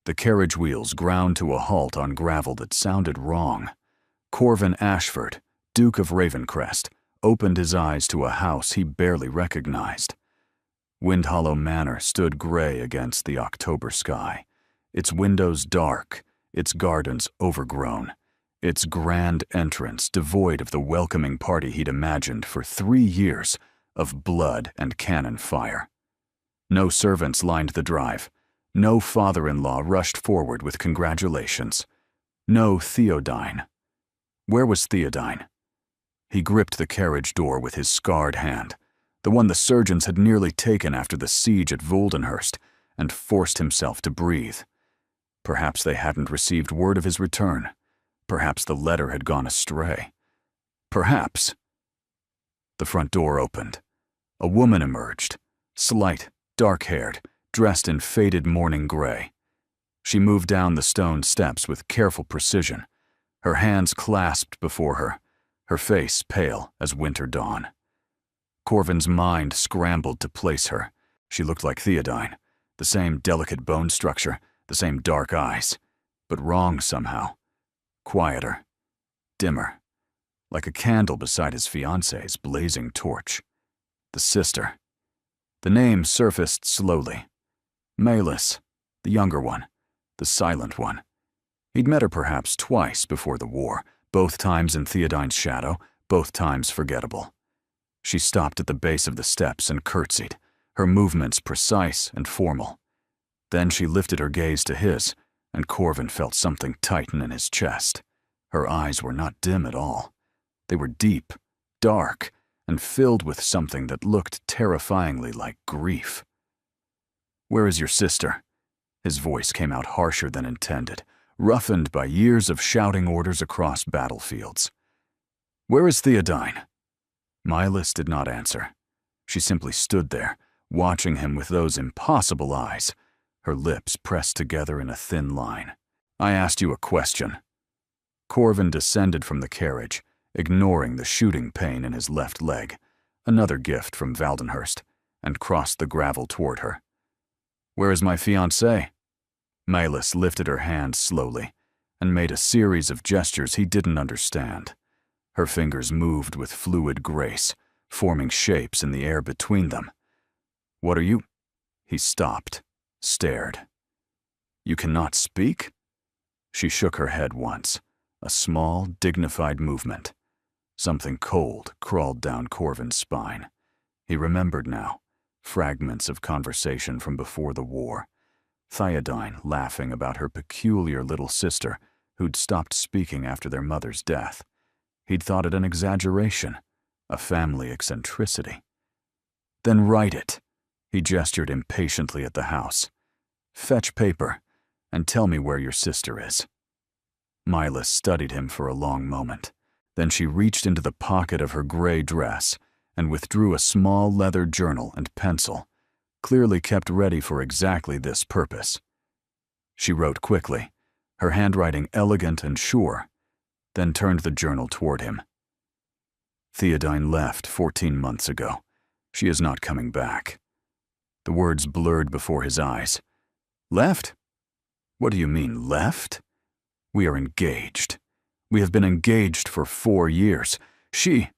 The carriage wheels ground to a halt on gravel that sounded wrong. Corvin Ashford, Duke of Ravencrest, opened his eyes to a house he barely recognized. Windhollow Manor stood gray against the October sky, its windows dark, its gardens overgrown, its grand entrance devoid of the welcoming party he'd imagined for 3 years of blood and cannon fire. No servants lined the drive. No father-in-law rushed forward with congratulations. No Theodine. Where was Theodine? He gripped the carriage door with his scarred hand, the one the surgeons had nearly taken after the siege at Voldenhurst, and forced himself to breathe. Perhaps they hadn't received word of his return. Perhaps the letter had gone astray. Perhaps. The front door opened. A woman emerged, slight, dark-haired, dressed in faded morning gray. She moved down the stone steps with careful precision, her hands clasped before her, her face pale as winter dawn. Corvin's mind scrambled to place her. She looked like Theodine, the same delicate bone structure, the same dark eyes, but wrong somehow. Quieter, dimmer, like a candle beside his fiancée's blazing torch. The sister. The name surfaced slowly. Malis, the younger one, the silent one. He'd met her perhaps twice before the war, both times in Theodine's shadow, both times forgettable. She stopped at the base of the steps and curtsied, her movements precise and formal. Then she lifted her gaze to his, and Corvin felt something tighten in his chest. Her eyes were not dim at all. They were deep, dark, and filled with something that looked terrifyingly like grief. "Where is your sister?" His voice came out harsher than intended, roughened by years of shouting orders across battlefields. "Where is Theodine?" Milas did not answer. She simply stood there, watching him with those impossible eyes, her lips pressed together in a thin line. "I asked you a question." Corvin descended from the carriage, ignoring the shooting pain in his left leg, another gift from Voldenhurst, and crossed the gravel toward her. "Where is my fiancée?" Milas lifted her hand slowly and made a series of gestures he didn't understand. Her fingers moved with fluid grace, forming shapes in the air between them. "What are you?" He stopped, stared. "You cannot speak?" She shook her head once, a small, dignified movement. Something cold crawled down Corvin's spine. He remembered now, fragments of conversation from before the war. Theodine laughing about her peculiar little sister who'd stopped speaking after their mother's death. He'd thought it an exaggeration, a family eccentricity. "Then write it." He gestured impatiently at the house. "Fetch paper, and tell me where your sister is." Milas studied him for a long moment. Then she reached into the pocket of her gray dress and withdrew a small leather journal and pencil, clearly kept ready for exactly this purpose. She wrote quickly, her handwriting elegant and sure, then turned the journal toward him. "Theodine left 14 months ago. She is not coming back." The words blurred before his eyes. "Left? What do you mean, left? We are engaged. We have been engaged for 4 years. She—"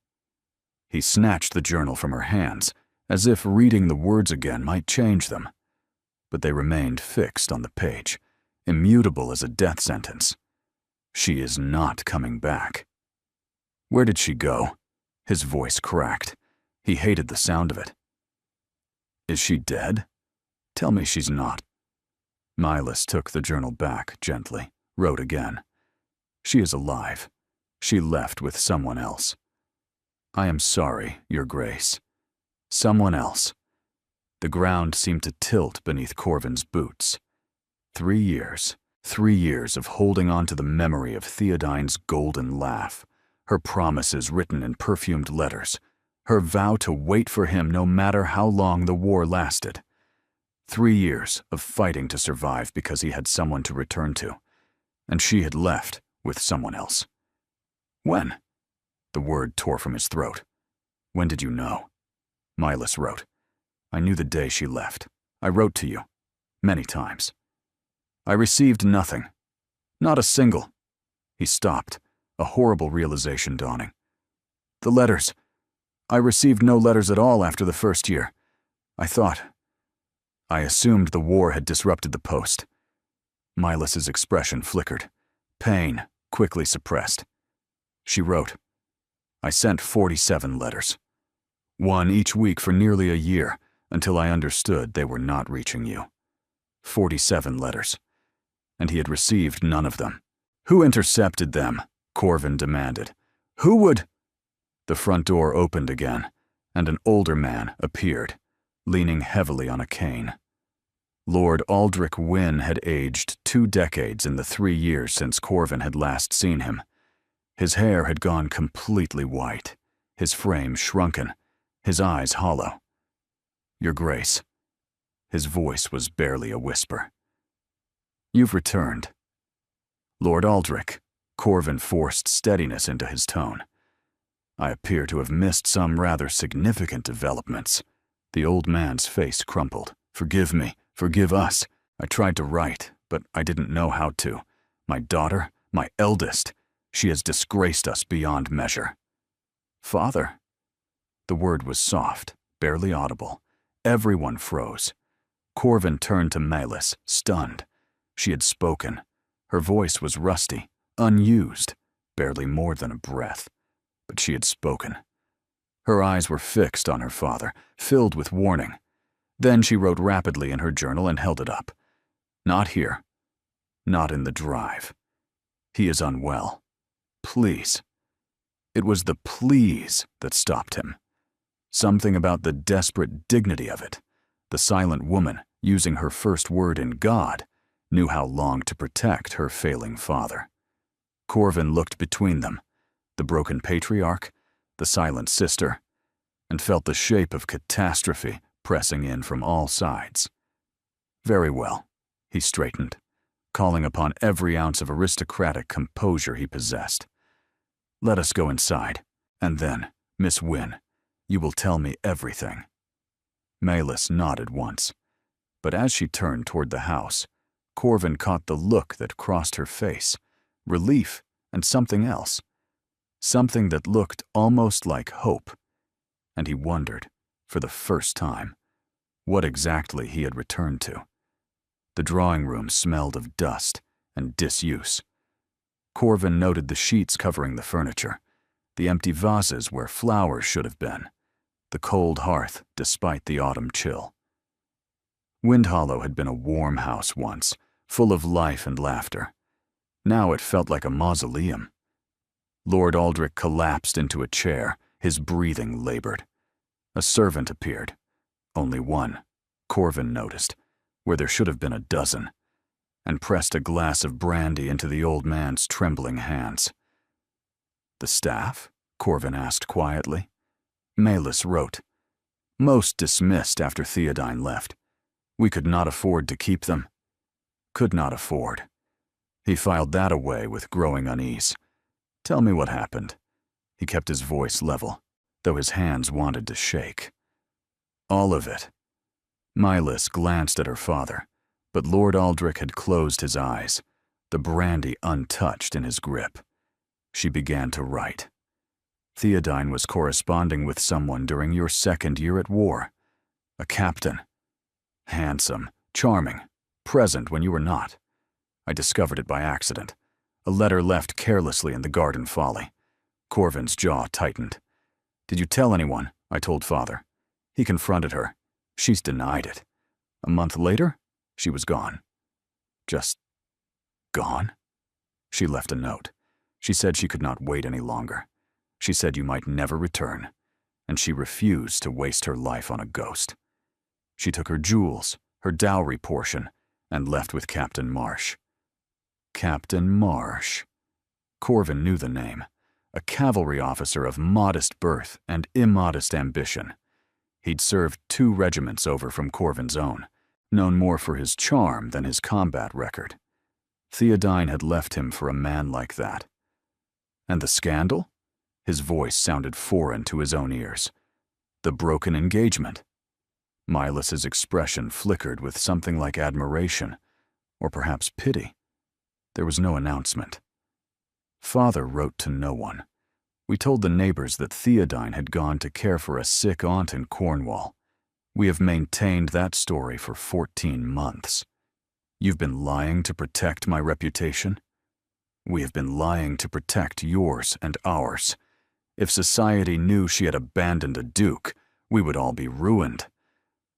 He snatched the journal from her hands, as if reading the words again might change them. But they remained fixed on the page, immutable as a death sentence. "She is not coming back." "Where did she go?" His voice cracked. He hated the sound of it. "Is she dead? Tell me she's not." Milas took the journal back gently, wrote again. "She is alive. She left with someone else." "I am sorry, Your Grace." Someone else. The ground seemed to tilt beneath Corvin's boots. 3 years. 3 years of holding on to the memory of Theodine's golden laugh, her promises written in perfumed letters, her vow to wait for him no matter how long the war lasted. 3 years of fighting to survive because he had someone to return to, and she had left with someone else. "When?" The word tore from his throat. "When did you know?" Milas wrote. "I knew the day she left. I wrote to you. Many times." I received nothing. Not a single. He stopped, a horrible realization dawning. The letters. I received no letters at all after the first year. I assumed the war had disrupted the post. Mylas's expression flickered. Pain, quickly suppressed. She wrote, I sent 47 letters. One each week for nearly a year, until I understood they were not reaching you. 47 letters. And he had received none of them. Who intercepted them? Corvin demanded. Who would? The front door opened again, and an older man appeared, leaning heavily on a cane. Lord Aldrich Wynne had aged 2 decades in the 3 years since Corvin had last seen him. His hair had gone completely white, his frame shrunken, his eyes hollow. Your Grace. His voice was barely a whisper. You've returned. Lord Aldrich. Corvin forced steadiness into his tone. I appear to have missed some rather significant developments. The old man's face crumpled. Forgive me. Forgive us. I tried to write, but I didn't know how to. My daughter, my eldest, she has disgraced us beyond measure. Father. The word was soft, barely audible. Everyone froze. Corvin turned to Mylas, stunned. She had spoken. Her voice was rusty, unused, barely more than a breath. But she had spoken. Her eyes were fixed on her father, filled with warning. Then she wrote rapidly in her journal and held it up. Not here. Not in the drive. He is unwell. Please. It was the please that stopped him. Something about the desperate dignity of it. The silent woman, using her first word in God, knew how long to protect her failing father. Corvin looked between them, the broken patriarch, the silent sister, and felt the shape of catastrophe pressing in from all sides. Very well, he straightened, calling upon every ounce of aristocratic composure he possessed. Let us go inside, and then, Miss Wynne, you will tell me everything. Mylas nodded once, but as she turned toward the house, Corvin caught the look that crossed her face, relief and something else, something that looked almost like hope, and he wondered, for the first time, what exactly he had returned to. The drawing room smelled of dust and disuse. Corvin noted the sheets covering the furniture, the empty vases where flowers should have been, the cold hearth despite the autumn chill. Windhollow had been a warm house once, full of life and laughter. Now it felt like a mausoleum. Lord Aldrich collapsed into a chair, his breathing labored. A servant appeared. Only one, Corvin noticed, where there should have been a dozen, and pressed a glass of brandy into the old man's trembling hands. The staff? Corvin asked quietly. Mylas wrote. Most dismissed after Theodine left. We could not afford to keep them. Could not afford. He filed that away with growing unease. Tell me what happened. He kept his voice level, though his hands wanted to shake. All of it. Mylas glanced at her father, but Lord Aldrich had closed his eyes, the brandy untouched in his grip. She began to write. Theodine was corresponding with someone during your 2nd year at war. A captain. Handsome, charming, present when you were not. I discovered it by accident. A letter left carelessly in the garden folly. Corvin's jaw tightened. Did you tell anyone? I told father. He confronted her. She's denied it. A month later, she was gone. Just gone? She left a note. She said she could not wait any longer. She said you might never return, and she refused to waste her life on a ghost. She took her jewels, her dowry portion, and left with Captain Marsh. Captain Marsh. Corvin knew the name. A cavalry officer of modest birth and immodest ambition. He'd served 2 regiments over from Corvin's own, known more for his charm than his combat record. Theodine had left him for a man like that. And the scandal? His voice sounded foreign to his own ears. The broken engagement. Mylas's expression flickered with something like admiration, Or perhaps pity. There was no announcement. Father wrote to no one. We told the neighbors that Theodine had gone to care for a sick aunt in Cornwall. We have maintained that story for 14 months. You've been lying to protect my reputation? We have been lying to protect yours and ours. If society knew she had abandoned a duke, we would all be ruined.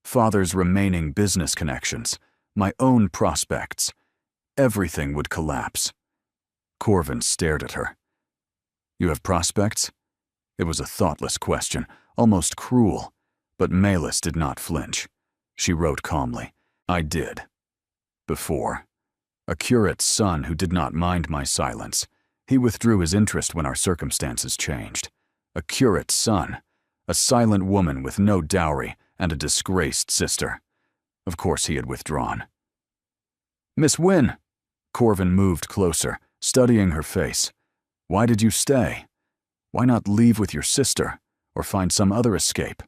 Father's remaining business connections, my own prospects, everything would collapse. Corvin stared at her. You have prospects? It was a thoughtless question, almost cruel, but Malis did not flinch. She wrote calmly, I did. Before. A curate's son who did not mind my silence. He withdrew his interest when our circumstances changed. A curate's son. A silent woman with no dowry and a disgraced sister. Of course he had withdrawn. Miss Wynne! Corvin moved closer, studying her face. Why did you stay? Why not leave with your sister, or find some other escape?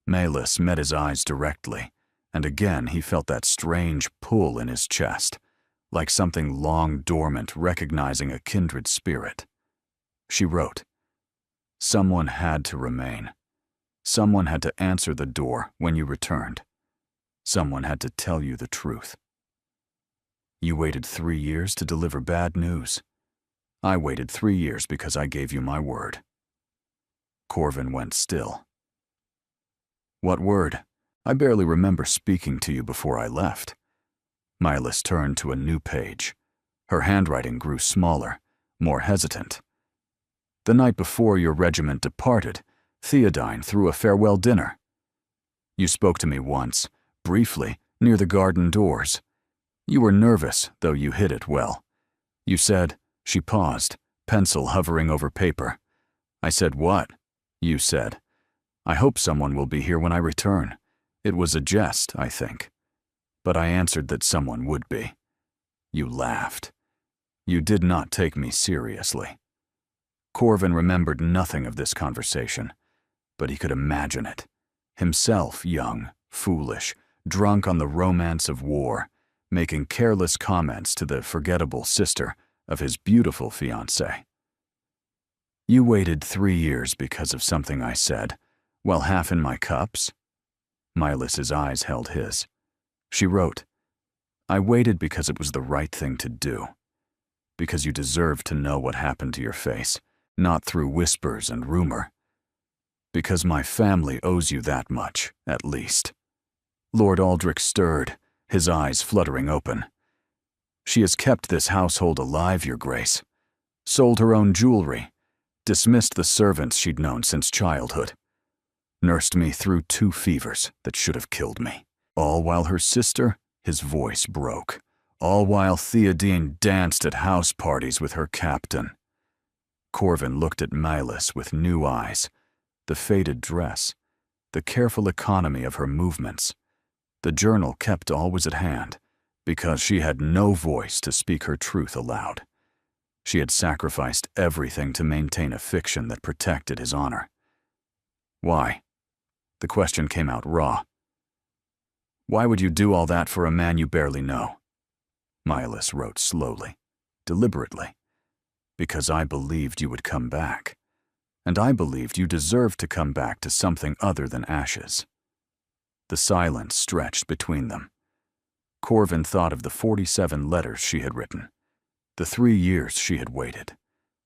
Malis met his eyes directly, and again he felt that strange pull in his chest, like something long dormant recognizing a kindred spirit. She wrote, Someone had to remain. Someone had to answer the door when you returned. Someone had to tell you the truth. You waited 3 years to deliver bad news. I waited 3 years because I gave you my word. Corvin went still. What word? I barely remember speaking to you before I left. Malis turned to a new page. Her handwriting grew smaller, more hesitant. The night before your regiment departed, Theodine threw a farewell dinner. You spoke to me once, briefly, near the garden doors. You were nervous, though you hid it well. You said, she paused, pencil hovering over paper. I said, what? You said, I hope someone will be here when I return. It was a jest, I think. But I answered that someone would be. You laughed. You did not take me seriously. Corvin remembered nothing of this conversation, but he could imagine it. Himself young, foolish, drunk on the romance of war, making careless comments to the forgettable sister of his beautiful fiancée. You waited 3 years because of something I said, while half in my cups? Milas's eyes held his. She wrote, I waited because it was the right thing to do. Because you deserved to know what happened to your face, not through whispers and rumor. Because my family owes you that much, at least. Lord Aldrich stirred, his eyes fluttering open. She has kept this household alive, Your Grace. Sold her own jewelry. Dismissed the servants she'd known since childhood. Nursed me through 2 fevers that should have killed me. All while her sister, his voice broke. All while Theodine danced at house parties with her captain. Corvin looked at Malis with new eyes. The faded dress. The careful economy of her movements. The journal kept always at hand, because she had no voice to speak her truth aloud. She had sacrificed everything to maintain a fiction that protected his honor. Why? The question came out raw. Why would you do all that for a man you barely know? Malis wrote slowly, deliberately. Because I believed you would come back. And I believed you deserved to come back to something other than ashes. The silence stretched between them. Corvin thought of the 47 letters she had written, the 3 years she had waited,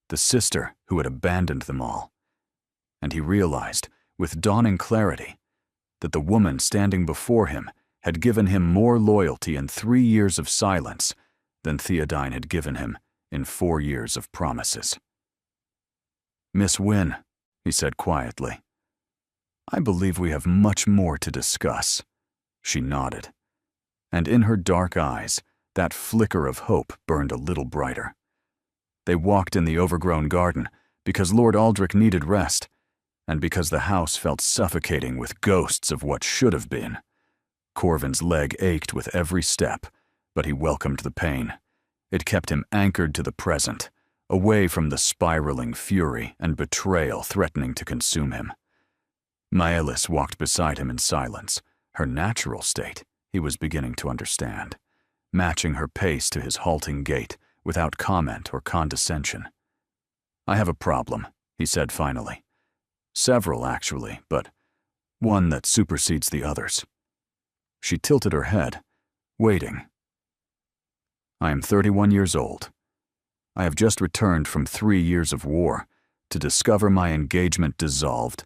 the sister who had abandoned them all. And he realized, with dawning clarity, that the woman standing before him had given him more loyalty in 3 years of silence than Theodine had given him in 4 years of promises. Miss Wynne, he said quietly, I believe we have much more to discuss. She nodded, and in her dark eyes, that flicker of hope burned a little brighter. They walked in the overgrown garden because Lord Aldrich needed rest, and because the house felt suffocating with ghosts of what should have been. Corvin's leg ached with every step, but he welcomed the pain. It kept him anchored to the present, away from the spiraling fury and betrayal threatening to consume him. Malis walked beside him in silence, her natural state he was beginning to understand, matching her pace to his halting gait without comment or condescension. "I have a problem," he said finally. "Several, actually, but one that supersedes the others." She tilted her head, waiting. "I am 31 years old. I have just returned from 3 years of war to discover my engagement dissolved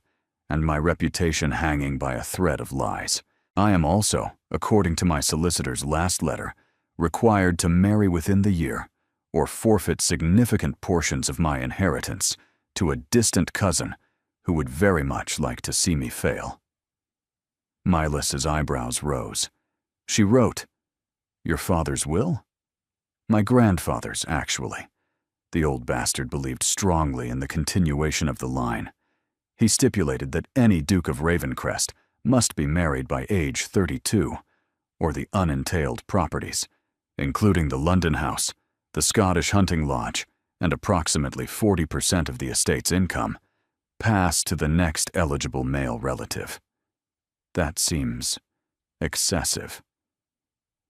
and my reputation hanging by a thread of lies. I am also, according to my solicitor's last letter, required to marry within the year or forfeit significant portions of my inheritance to a distant cousin who would very much like to see me fail." Mylis's eyebrows rose. She wrote, "Your father's will?" "My grandfather's, actually." The old bastard believed strongly in the continuation of the line. He stipulated that any Duke of Ravencrest must be married by age 32, or the unentailed properties, including the London house, the Scottish hunting lodge, and approximately 40% of the estate's income, pass to the next eligible male relative. That seems excessive.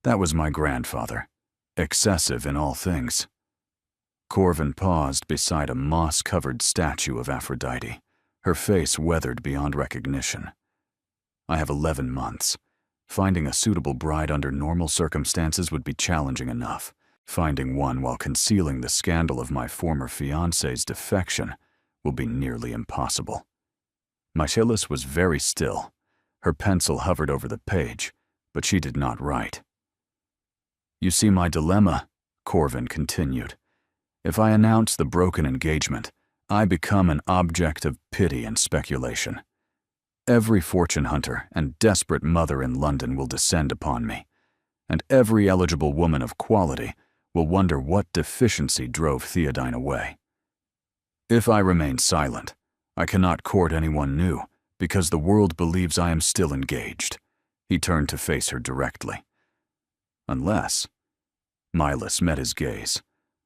That was my grandfather, excessive in all things. Corvin paused beside a moss-covered statue of Aphrodite, her face weathered beyond recognition. "I have 11 months. Finding a suitable bride under normal circumstances would be challenging enough. Finding one while concealing the scandal of my former fiancé's defection will be nearly impossible." Mylis was very still. Her pencil hovered over the page, but she did not write. "You see my dilemma," Corvin continued. "If I announce the broken engagement, I become an object of pity and speculation. Every fortune hunter and desperate mother in London will descend upon me, and every eligible woman of quality will wonder what deficiency drove Theodine away. If I remain silent, I cannot court anyone new because the world believes I am still engaged." He turned to face her directly. "Unless..." Mylis met his gaze.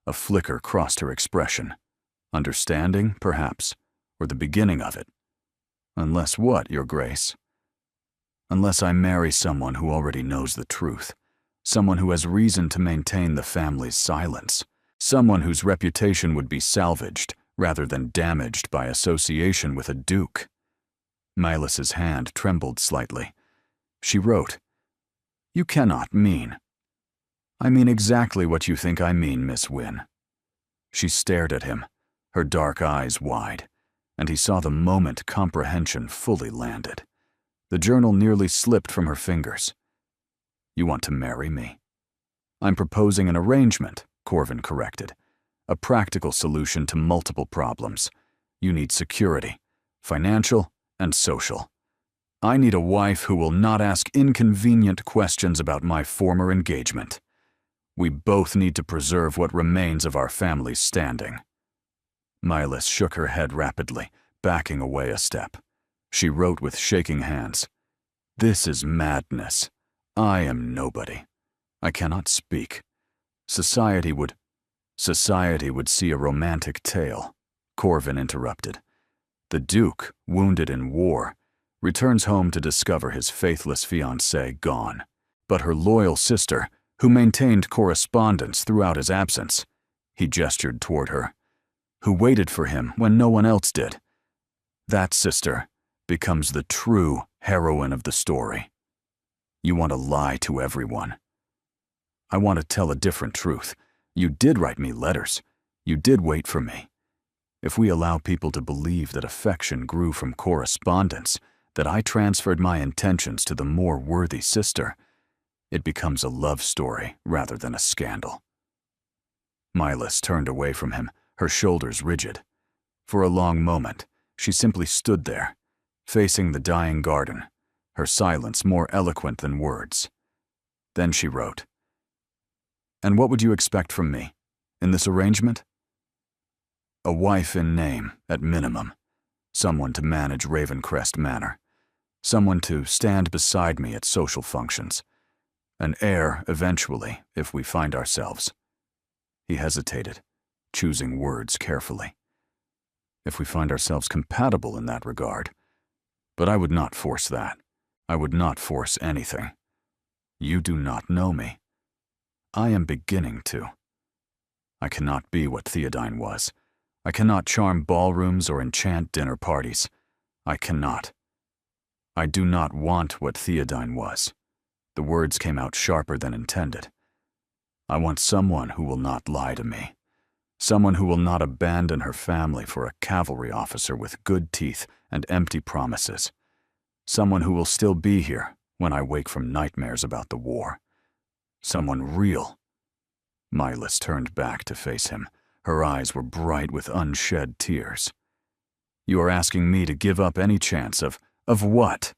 A flicker crossed her expression. Understanding, perhaps, or the beginning of it. "Unless what, Your Grace?" "Unless I marry someone who already knows the truth. Someone who has reason to maintain the family's silence. Someone whose reputation would be salvaged rather than damaged by association with a duke." Mylis's hand trembled slightly. She wrote, "You cannot mean..." "I mean exactly what you think I mean, Miss Wynne." She stared at him, her dark eyes wide, and he saw the moment comprehension fully landed. The journal nearly slipped from her fingers. "You want to marry me?" "I'm proposing an arrangement," Corvin corrected. "A practical solution to multiple problems. You need security, financial and social. I need a wife who will not ask inconvenient questions about my former engagement. We both need to preserve what remains of our family's standing." Mylis shook her head rapidly, backing away a step. She wrote with shaking hands, "This is madness. I am nobody. I cannot speak. Society would see a romantic tale," Corvin interrupted. "The Duke, wounded in war, returns home to discover his faithless fiancée gone. But her loyal sister, who maintained correspondence throughout his absence," he gestured toward her, "who waited for him when no one else did. That sister becomes the true heroine of the story. You want to lie to everyone. I want to tell a different truth. You did write me letters. You did wait for me. If we allow people to believe that affection grew from correspondence, that I transferred my intentions to the more worthy sister, it becomes a love story rather than a scandal." Mylis turned away from him, her shoulders rigid. For a long moment, she simply stood there, facing the dying garden, her silence more eloquent than words. Then she wrote, "And what would you expect from me, in this arrangement?" "A wife in name, at minimum. Someone to manage Ravencrest Manor. Someone to stand beside me at social functions. An heir, eventually, if we find ourselves." He hesitated, choosing words carefully. "If we find ourselves compatible in that regard. But I would not force that. I would not force anything. You do not know me. I am beginning to. I cannot be what Theodine was. I cannot charm ballrooms or enchant dinner parties. I cannot. I do not want what Theodine was. The words came out sharper than intended. I want someone who will not lie to me. Someone who will not abandon her family for a cavalry officer with good teeth and empty promises. Someone who will still be here when I wake from nightmares about the war. Someone real. Mylis turned back to face him. Her eyes were bright with unshed tears. You are asking me to give up any chance of what?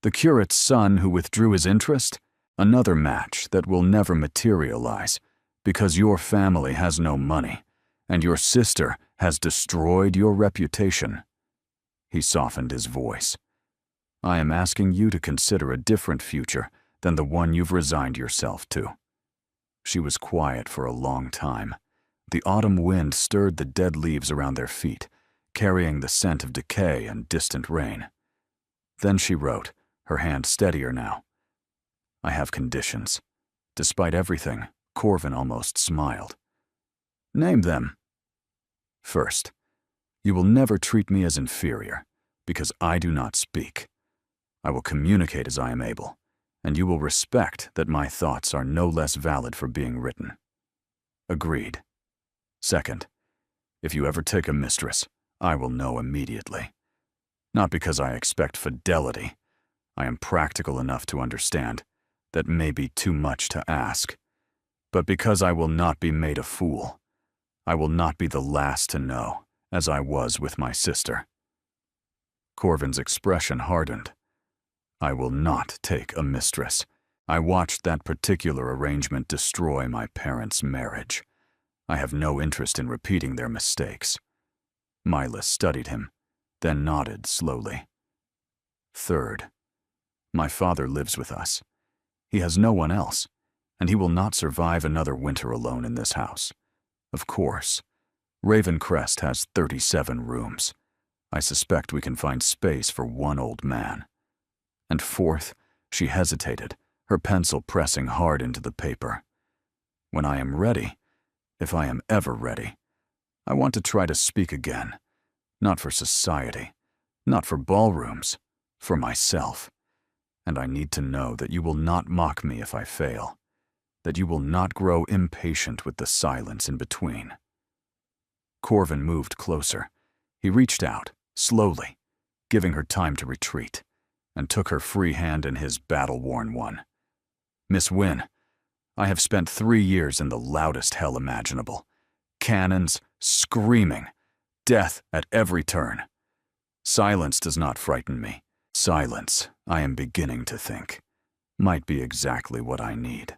The curate's son who withdrew his interest? Another match that will never materialize because your family has no money and your sister has destroyed your reputation. He softened his voice. I am asking you to consider a different future than the one you've resigned yourself to. She was quiet for a long time. The autumn wind stirred the dead leaves around their feet, carrying the scent of decay and distant rain. Then she wrote, her hand steadier now. I have conditions. Despite everything, Corvin almost smiled. Name them. First, you will never treat me as inferior, because I do not speak. I will communicate as I am able, and you will respect that my thoughts are no less valid for being written. Agreed. Second, if you ever take a mistress, I will know immediately. Not because I expect fidelity. I am practical enough to understand that may be too much to ask, but because I will not be made a fool. I will not be the last to know, as I was with my sister. Corvin's expression hardened. I will not take a mistress. I watched that particular arrangement destroy my parents' marriage. I have no interest in repeating their mistakes. Mylis studied him, then nodded slowly. Third, my father lives with us. He has no one else, and he will not survive another winter alone in this house. Of course, Ravencrest has 37 rooms. I suspect we can find space for one old man. And fourth, she hesitated, her pencil pressing hard into the paper. When I am ready, if I am ever ready, I want to try to speak again, not for society, not for ballrooms, for myself. And I need to know that you will not mock me if I fail, that you will not grow impatient with the silence in between. Corvin moved closer. He reached out, slowly, giving her time to retreat, and took her free hand in his battle-worn one. Miss Wynne, I have spent 3 years in the loudest hell imaginable. Cannons, screaming, death at every turn. Silence does not frighten me. Silence, I am beginning to think, might be exactly what I need.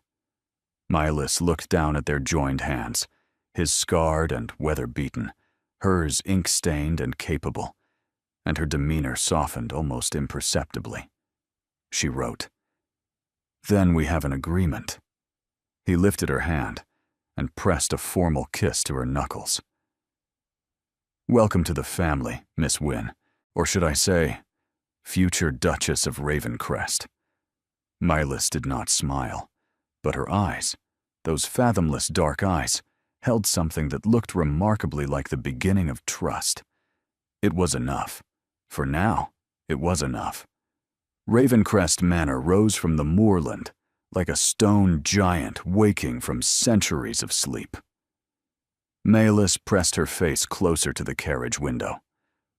Mylis looked down at their joined hands, his scarred and weather-beaten, hers ink-stained and capable, and her demeanor softened almost imperceptibly. She wrote, Then we have an agreement. He lifted her hand and pressed a formal kiss to her knuckles. Welcome to the family, Miss Wynne, or should I say, future Duchess of Ravencrest. Mylis did not smile, but her eyes, those fathomless dark eyes, held something that looked remarkably like the beginning of trust. It was enough. For now, it was enough. Ravencrest Manor rose from the moorland like a stone giant waking from centuries of sleep. Mylis pressed her face closer to the carriage window,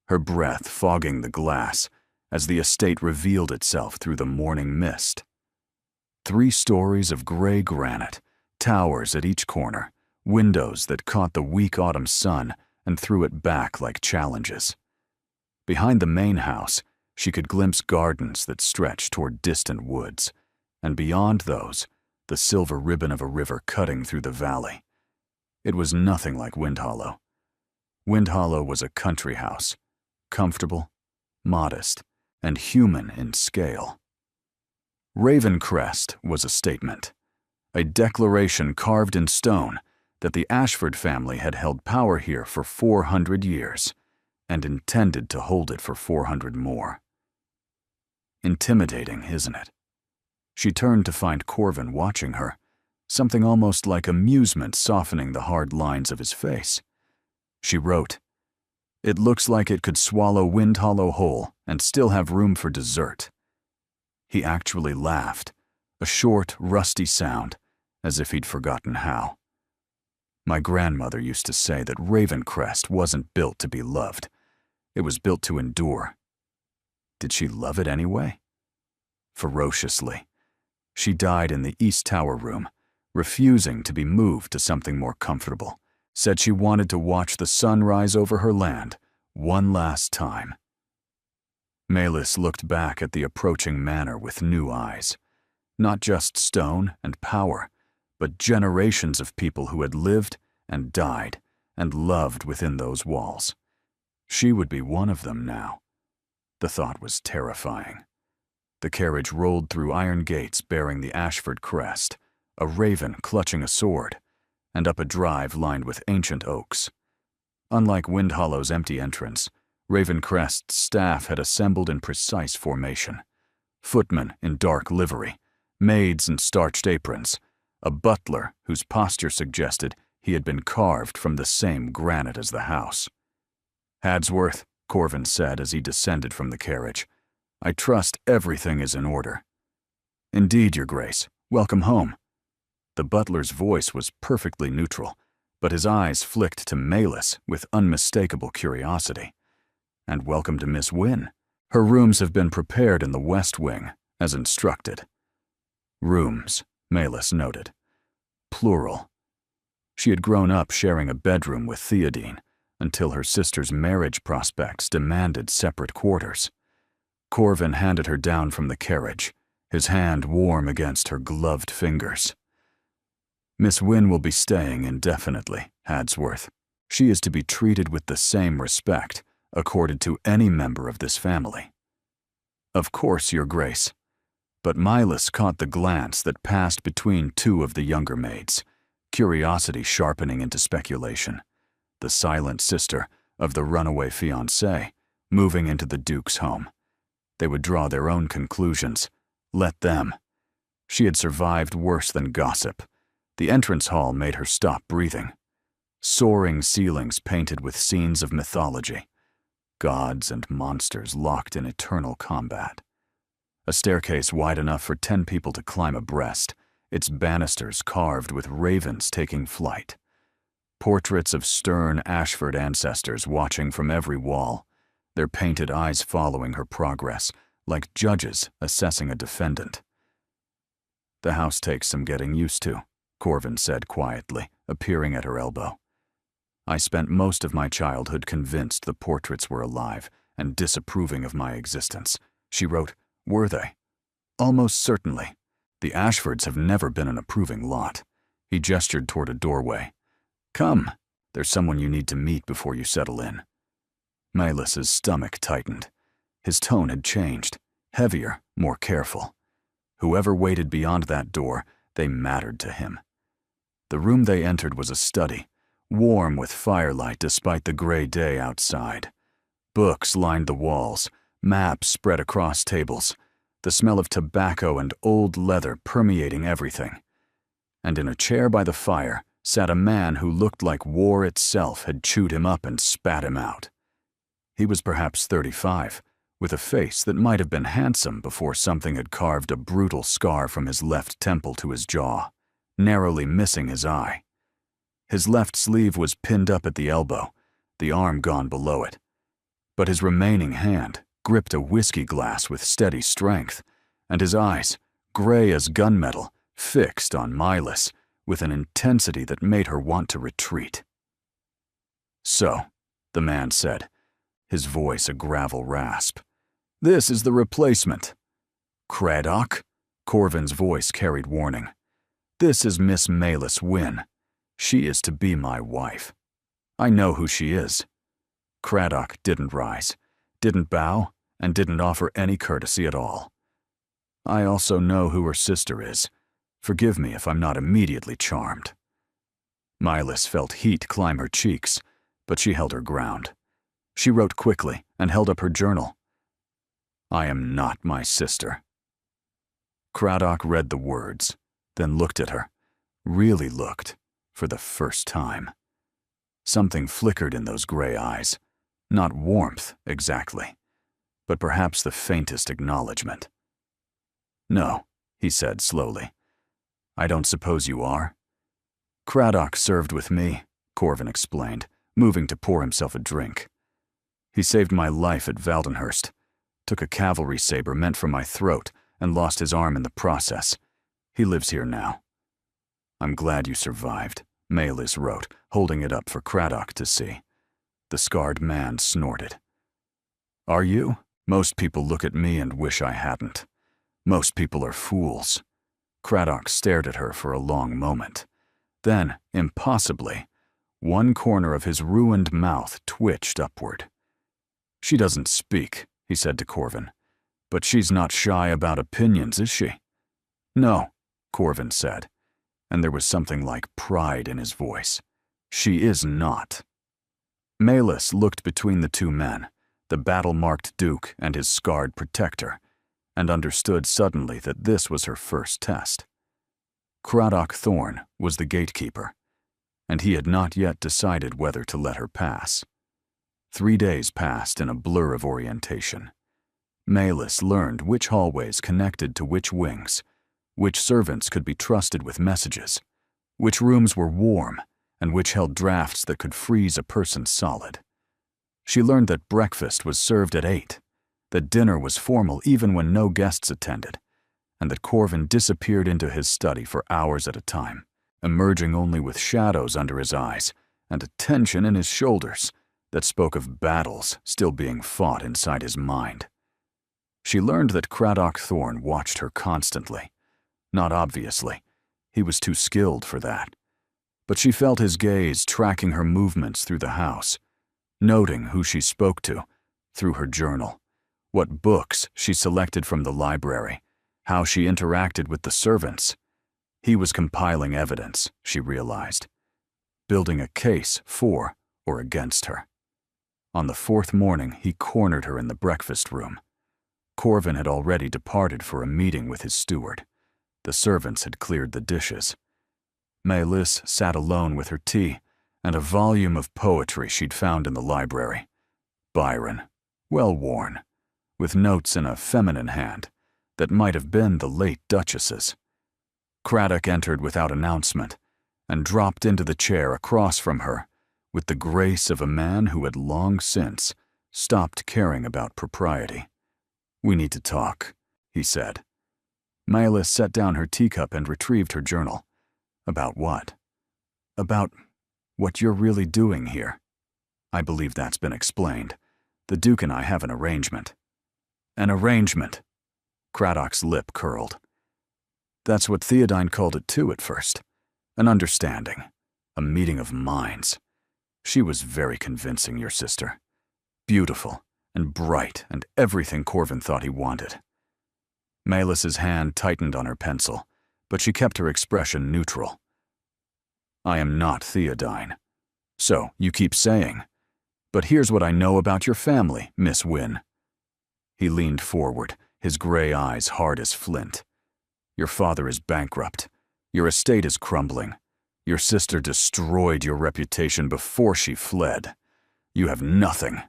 her breath fogging the glass as the estate revealed itself through the morning mist. 3 stories of gray granite, towers at each corner, windows that caught the weak autumn sun and threw it back like challenges. Behind the main house, she could glimpse gardens that stretched toward distant woods, and beyond those, the silver ribbon of a river cutting through the valley. It was nothing like Windhollow. Windhollow was a country house, comfortable, modest, and human in scale. Ravencrest was a statement, a declaration carved in stone that the Ashford family had held power here for 400 years and intended to hold it for 400 more. Intimidating, isn't it? She turned to find Corvin watching her, something almost like amusement softening the hard lines of his face. She wrote, "It looks like it could swallow Wind Hollow whole and still have room for dessert." He actually laughed, a short, rusty sound, as if he'd forgotten how. My grandmother used to say that Ravencrest wasn't built to be loved. It was built to endure. Did she love it anyway? Ferociously. She died in the East Tower room, refusing to be moved to something more comfortable. Said she wanted to watch the sun rise over her land one last time. Melis looked back at the approaching manor with new eyes. Not just stone and power, but generations of people who had lived and died and loved within those walls. She would be one of them now. The thought was terrifying. The carriage rolled through iron gates bearing the Ashford crest, a raven clutching a sword, and up a drive lined with ancient oaks. Unlike Wind Hollow's empty entrance, Ravencrest's staff had assembled in precise formation. Footmen in dark livery, maids in starched aprons, a butler whose posture suggested he had been carved from the same granite as the house. "Hadsworth," Corvin said as he descended from the carriage, "I trust everything is in order." "Indeed, Your Grace. Welcome home." The butler's voice was perfectly neutral, but his eyes flicked to Melis with unmistakable curiosity. "And welcome to Miss Wynne. Her rooms have been prepared in the West Wing, as instructed." Rooms, Melis noted. Plural. She had grown up sharing a bedroom with Theodine until her sister's marriage prospects demanded separate quarters. Corvin handed her down from the carriage, his hand warm against her gloved fingers. "Miss Wynne will be staying indefinitely, Hadsworth. She is to be treated with the same respect accorded to any member of this family." "Of course, Your Grace." But Melis caught the glance that passed between two of the younger maids, curiosity sharpening into speculation. The silent sister of the runaway fiancé, moving into the Duke's home. They would draw their own conclusions. Let them. She had survived worse than gossip. The entrance hall made her stop breathing. Soaring ceilings painted with scenes of mythology. Gods and monsters locked in eternal combat. A staircase wide enough for 10 people to climb abreast, its banisters carved with ravens taking flight. Portraits of stern Ashford ancestors watching from every wall, their painted eyes following her progress, like judges assessing a defendant. "The house takes some getting used to," Corvin said quietly, appearing at her elbow. "I spent most of my childhood convinced the portraits were alive and disapproving of my existence." She wrote, "Were they?" "Almost certainly. The Ashfords have never been an approving lot." He gestured toward a doorway. "Come, there's someone you need to meet before you settle in." Melis's stomach tightened. His tone had changed, heavier, more careful. Whoever waited beyond that door, they mattered to him. The room they entered was a study, warm with firelight despite the gray day outside. Books lined the walls, maps spread across tables, the smell of tobacco and old leather permeating everything. And in a chair by the fire sat a man who looked like war itself had chewed him up and spat him out. He was perhaps 35, with a face that might have been handsome before something had carved a brutal scar from his left temple to his jaw, narrowly missing his eye. His left sleeve was pinned up at the elbow, the arm gone below it. But his remaining hand gripped a whiskey glass with steady strength, and his eyes, gray as gunmetal, fixed on Melis with an intensity that made her want to retreat. "So," the man said, his voice a gravel rasp, "this is the replacement." "Craddock?" Corvin's voice carried warning. "This is Miss Melis Wynne. She is to be my wife. I know who she is." Craddock didn't rise, didn't bow, and didn't offer any courtesy at all. "I also know who her sister is. Forgive me if I'm not immediately charmed." Melis felt heat climb her cheeks, but she held her ground. She wrote quickly and held up her journal. "I am not my sister." Craddock read the words, then looked at her, really looked for the first time. Something flickered in those gray eyes, not warmth exactly, but perhaps the faintest acknowledgement. "No," he said slowly. "I don't suppose you are?" "Craddock served with me," Corvin explained, moving to pour himself a drink. "He saved my life at Valdenhurst, took a cavalry saber meant for my throat, and lost his arm in the process. He lives here now." "I'm glad you survived," Maelys wrote, holding it up for Craddock to see. The scarred man snorted. "Are you? Most people look at me and wish I hadn't. Most people are fools." Craddock stared at her for a long moment. Then, impossibly, one corner of his ruined mouth twitched upward. "She doesn't speak," he said to Corvin. "But she's not shy about opinions, is she?" "No," Corvin said, and there was something like pride in his voice. "She is not." Maelys looked between the two men, the battle-marked Duke and his scarred protector, and understood suddenly that this was her first test. Craddock Thorne was the gatekeeper, and he had not yet decided whether to let her pass. 3 days passed in a blur of orientation. Maelys learned which hallways connected to which wings, which servants could be trusted with messages, which rooms were warm, and which held drafts that could freeze a person solid. She learned that breakfast was served at 8, that dinner was formal even when no guests attended, and that Corvin disappeared into his study for hours at a time, emerging only with shadows under his eyes and a tension in his shoulders that spoke of battles still being fought inside his mind. She learned that Craddock Thorne watched her constantly. Not obviously, he was too skilled for that. But she felt his gaze tracking her movements through the house, noting who she spoke to through her journal, what books she selected from the library, how she interacted with the servants. He was compiling evidence, she realized, building a case for or against her. On the 4th morning, he cornered her in the breakfast room. Corvin had already departed for a meeting with his steward. The servants had cleared the dishes. Maelys sat alone with her tea and a volume of poetry she'd found in the library. Byron, well worn, with notes in a feminine hand that might have been the late Duchess's. Craddock entered without announcement and dropped into the chair across from her with the grace of a man who had long since stopped caring about propriety. "We need to talk," he said. Maelys set down her teacup and retrieved her journal. "About what?" "About what you're really doing here." "I believe that's been explained. The Duke and I have an arrangement." "An arrangement?" Craddock's lip curled. "That's what Theodine called it too at first. An understanding. A meeting of minds. She was very convincing, your sister. Beautiful and bright and everything Corvin thought he wanted." Maelys's hand tightened on her pencil, but she kept her expression neutral. "I am not Theodine. So you keep saying. But here's what I know about your family, Miss Wynne." He leaned forward, his gray eyes hard as flint. "Your father is bankrupt. Your estate is crumbling. Your sister destroyed your reputation before she fled. You have nothing.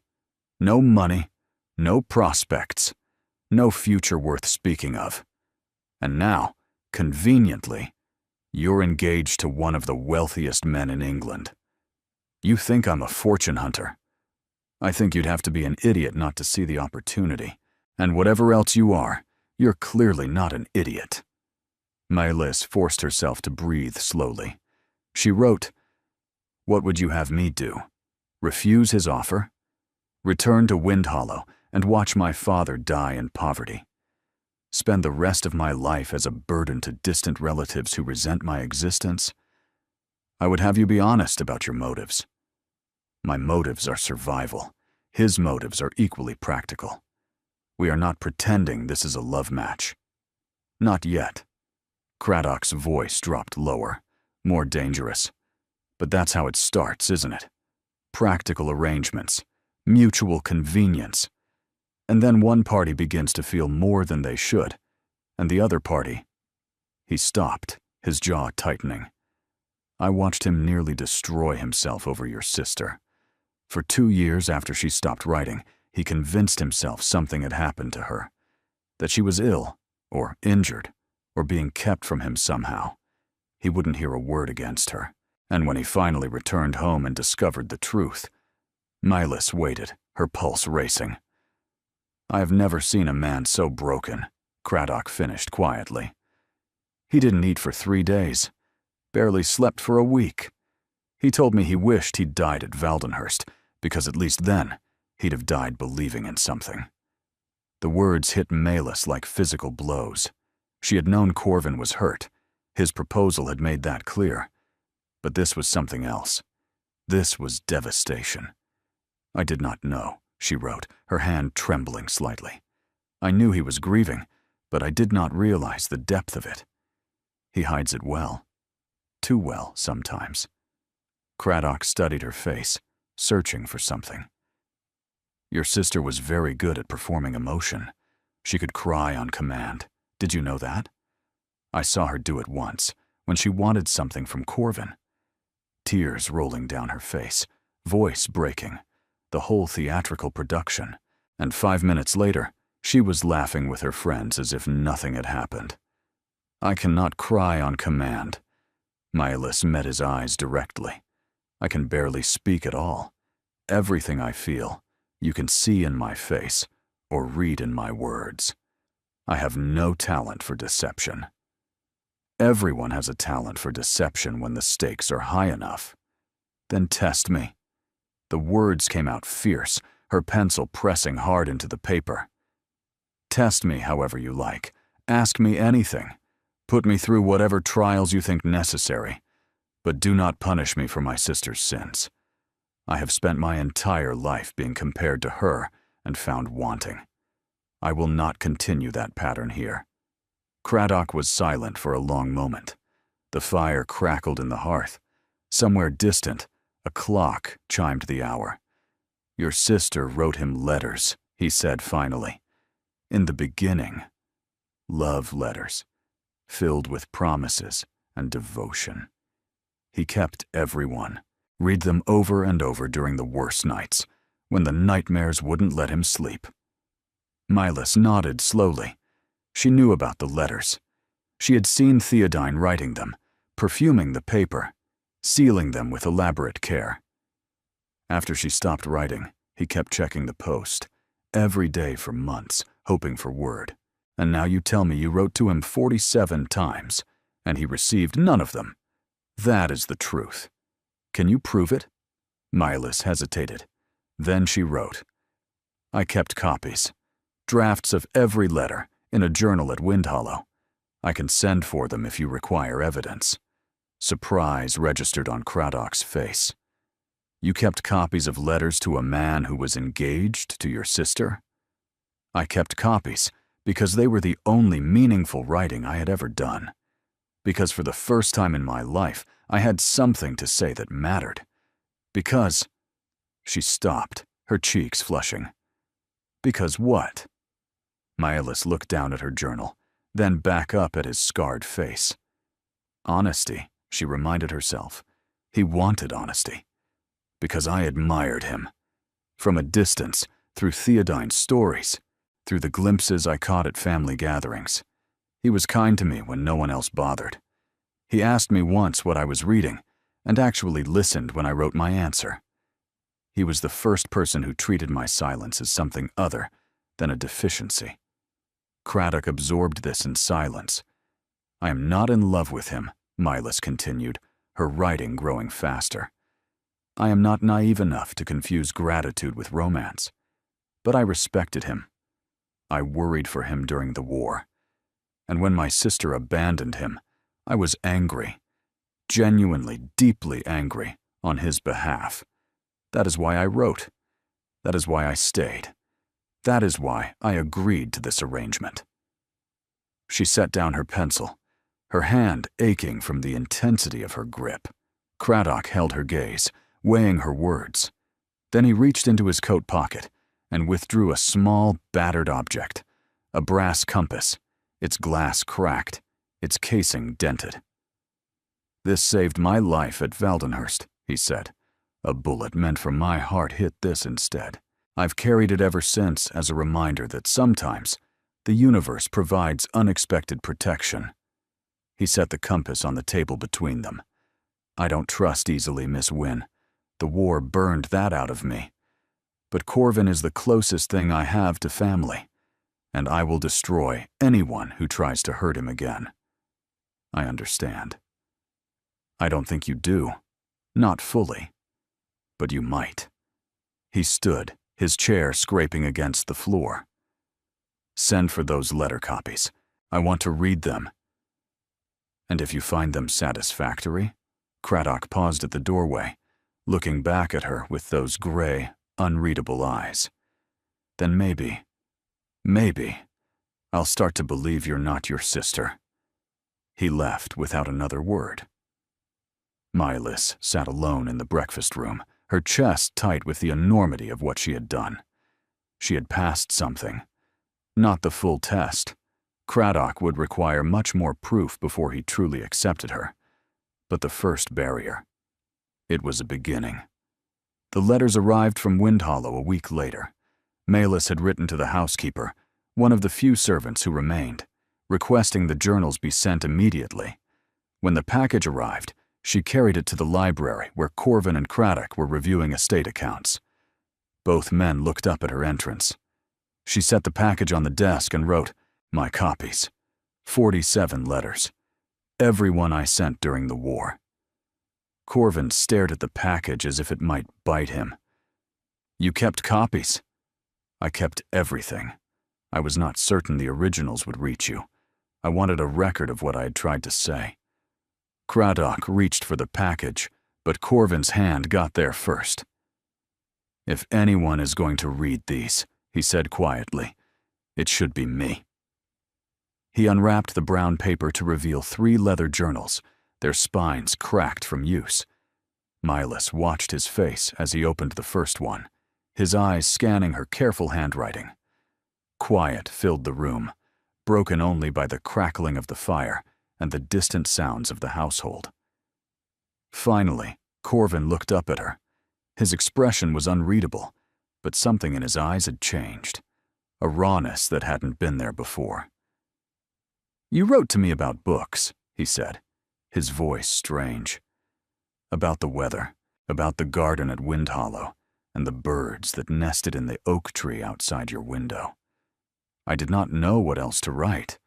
No money, no prospects, no future worth speaking of. And now, conveniently, you're engaged to one of the wealthiest men in England. You think I'm a fortune hunter. I think you'd have to be an idiot not to see the opportunity. And whatever else you are, you're clearly not an idiot." Maelys forced herself to breathe slowly. She wrote, "What would you have me do? Refuse his offer? Return to Windhollow and watch my father die in poverty? Spend the rest of my life as a burden to distant relatives who resent my existence? I would have you be honest about your motives." "My motives are survival. His motives are equally practical. We are not pretending this is a love match." "Not yet." Craddock's voice dropped lower, more dangerous. "But that's how it starts, isn't it? Practical arrangements, mutual convenience. And then one party begins to feel more than they should, and the other party—" He stopped, his jaw tightening. I watched him nearly destroy himself over your sister. For 2 years after she stopped writing, he convinced himself something had happened to her, that she was ill, or injured, or being kept from him somehow. He wouldn't hear a word against her, and when he finally returned home and discovered the truth, Mylis waited, her pulse racing. I have never seen a man so broken, Craddock finished quietly. He didn't eat for 3 days, barely slept for a week. He told me he wished he'd died at Valdenhurst, because at least then he'd have died believing in something. The words hit Mylis like physical blows. She had known Corvin was hurt. His proposal had made that clear. But this was something else. This was devastation. I did not know, she wrote, her hand trembling slightly. I knew he was grieving, but I did not realize the depth of it. He hides it well. Too well, sometimes. Craddock studied her face, searching for something. Your sister was very good at performing emotion. She could cry on command. Did you know that? I saw her do it once, when she wanted something from Corvin. Tears rolling down her face, voice breaking, the whole theatrical production, and 5 minutes later, she was laughing with her friends as if nothing had happened. I cannot cry on command. Mylis met his eyes directly. I can barely speak at all. Everything I feel, you can see in my face or read in my words. I have no talent for deception. Everyone has a talent for deception when the stakes are high enough. Then test me. The words came out fierce, her pencil pressing hard into the paper. Test me however you like. Ask me anything. Put me through whatever trials you think necessary. But do not punish me for my sister's sins. I have spent my entire life being compared to her and found wanting. I will not continue that pattern here. Craddock was silent for a long moment. The fire crackled in the hearth. Somewhere distant, a clock chimed the hour. Your sister wrote him letters, he said finally. In the beginning, love letters, filled with promises and devotion. He kept every one. Read them over and over during the worst nights, when the nightmares wouldn't let him sleep. Mylis nodded slowly. She knew about the letters. She had seen Theodine writing them, perfuming the paper, sealing them with elaborate care. After she stopped writing, he kept checking the post, every day for months, hoping for word. And now you tell me you wrote to him 47 times, and he received none of them. That is the truth. Can you prove it? Mylis hesitated. Then she wrote. I kept copies, drafts of every letter, in a journal at Windhollow. I can send for them if you require evidence. Surprise registered on Craddock's face. You kept copies of letters to a man who was engaged to your sister? I kept copies because they were the only meaningful writing I had ever done. Because for the first time in my life, I had something to say that mattered. Because... She stopped, her cheeks flushing. Because what? Mylis looked down at her journal, then back up at his scarred face. Honesty, she reminded herself. He wanted honesty. Because I admired him. From a distance, through Theodine's stories, through the glimpses I caught at family gatherings. He was kind to me when no one else bothered. He asked me once what I was reading, and actually listened when I wrote my answer. He was the first person who treated my silence as something other than a deficiency. Craddock absorbed this in silence. I am not in love with him, Mylis continued, her writing growing faster. I am not naive enough to confuse gratitude with romance. But I respected him. I worried for him during the war. And when my sister abandoned him, I was angry, genuinely, deeply angry, on his behalf. That is why I wrote. That is why I stayed. That is why I agreed to this arrangement. She set down her pencil, her hand aching from the intensity of her grip. Craddock held her gaze, weighing her words. Then he reached into his coat pocket and withdrew a small, battered object, a brass compass, its glass cracked, its casing dented. "This saved my life at Waldenhurst," he said. "A bullet meant for my heart hit this instead. I've carried it ever since as a reminder that sometimes the universe provides unexpected protection." He set the compass on the table between them. "I don't trust easily, Miss Wynne. The war burned that out of me. But Corvin is the closest thing I have to family, and I will destroy anyone who tries to hurt him again." "I understand." "I don't think you do. Not fully. But you might." He stood, his chair scraping against the floor. "Send for those letter copies. I want to read them." "And if you find them satisfactory?" Craddock paused at the doorway, looking back at her with those gray, unreadable eyes. "Then maybe, I'll start to believe you're not your sister." He left without another word. Mylis sat alone in the breakfast room, her chest tight with the enormity of what she had done. She had passed something. Not the full test. Craddock would require much more proof before he truly accepted her. But the first barrier. It was a beginning. The letters arrived from Wind Hollow a week later. Mylis had written to the housekeeper, one of the few servants who remained, requesting the journals be sent immediately. When the package arrived, she carried it to the library where Corvin and Craddock were reviewing estate accounts. Both men looked up at her entrance. She set the package on the desk and wrote, "My copies. 47 letters. Every one I sent during the war." Corvin stared at the package as if it might bite him. "You kept copies?" "I kept everything. I was not certain the originals would reach you. I wanted a record of what I had tried to say." Craddock reached for the package, but Corvin's hand got there first. "If anyone is going to read these," he said quietly, "it should be me." He unwrapped the brown paper to reveal 3 leather journals, their spines cracked from use. Mylis watched his face as he opened the first one, his eyes scanning her careful handwriting. Quiet filled the room, broken only by the crackling of the fire and the distant sounds of the household. Finally, Corvin looked up at her. His expression was unreadable, but something in his eyes had changed, a rawness that hadn't been there before. "You wrote to me about books," he said, his voice strange. "About the weather, about the garden at Wind Hollow, and the birds that nested in the oak tree outside your window. I did not know what else to write.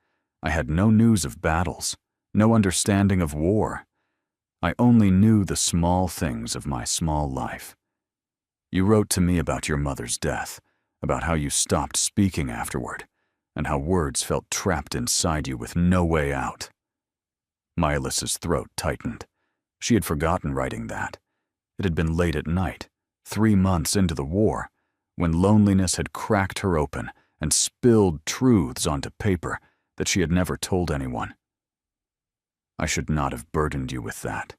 I had no news of battles, no understanding of war. I only knew the small things of my small life. You wrote to me about your mother's death, about how you stopped speaking afterward, and how words felt trapped inside you with no way out." Mylis's throat tightened. She had forgotten writing that. It had been late at night, 3 months into the war, when loneliness had cracked her open and spilled truths onto paper that she had never told anyone. "I should not have burdened you with that.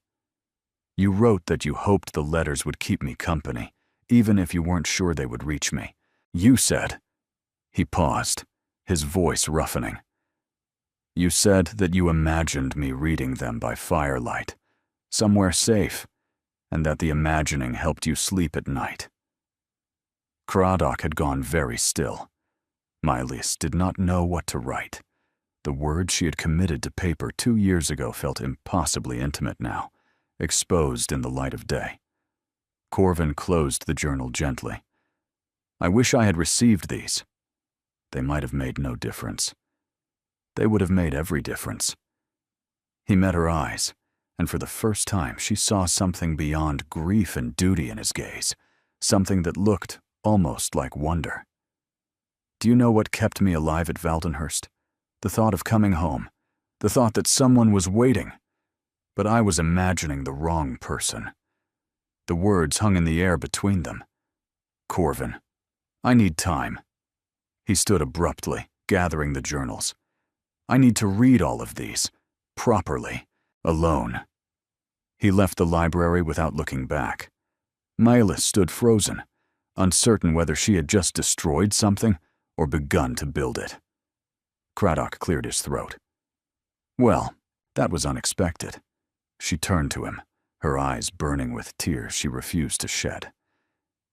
You wrote that you hoped the letters would keep me company, even if you weren't sure they would reach me. You said—" He paused, his voice roughening. "You said that you imagined me reading them by firelight, somewhere safe, and that the imagining helped you sleep at night." Craddock had gone very still. Mylis did not know what to write. The words she had committed to paper 2 years ago felt impossibly intimate now, exposed in the light of day. Corvin closed the journal gently. "I wish I had received these. They might have made no difference. They would have made every difference." He met her eyes, and for the first time she saw something beyond grief and duty in his gaze, something that looked almost like wonder. "Do you know what kept me alive at Waldenhurst? The thought of coming home, the thought that someone was waiting. But I was imagining the wrong person." The words hung in the air between them. "Corvin, I need time." He stood abruptly, gathering the journals. "I need to read all of these, properly, alone." He left the library without looking back. Mylis stood frozen, uncertain whether she had just destroyed something or begun to build it. Craddock cleared his throat. "Well, that was unexpected." She turned to him, her eyes burning with tears she refused to shed.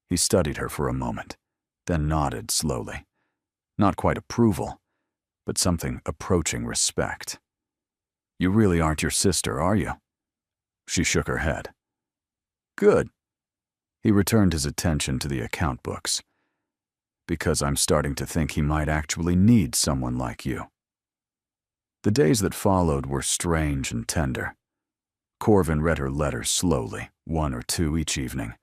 He studied her for a moment, then nodded slowly. Not quite approval, but something approaching respect. "You really aren't your sister, are you?" She shook her head. "Good." He returned his attention to the account books. "Because I'm starting to think he might actually need someone like you." The days that followed were strange and tender. Corvin read her letters slowly, 1 or 2 each evening,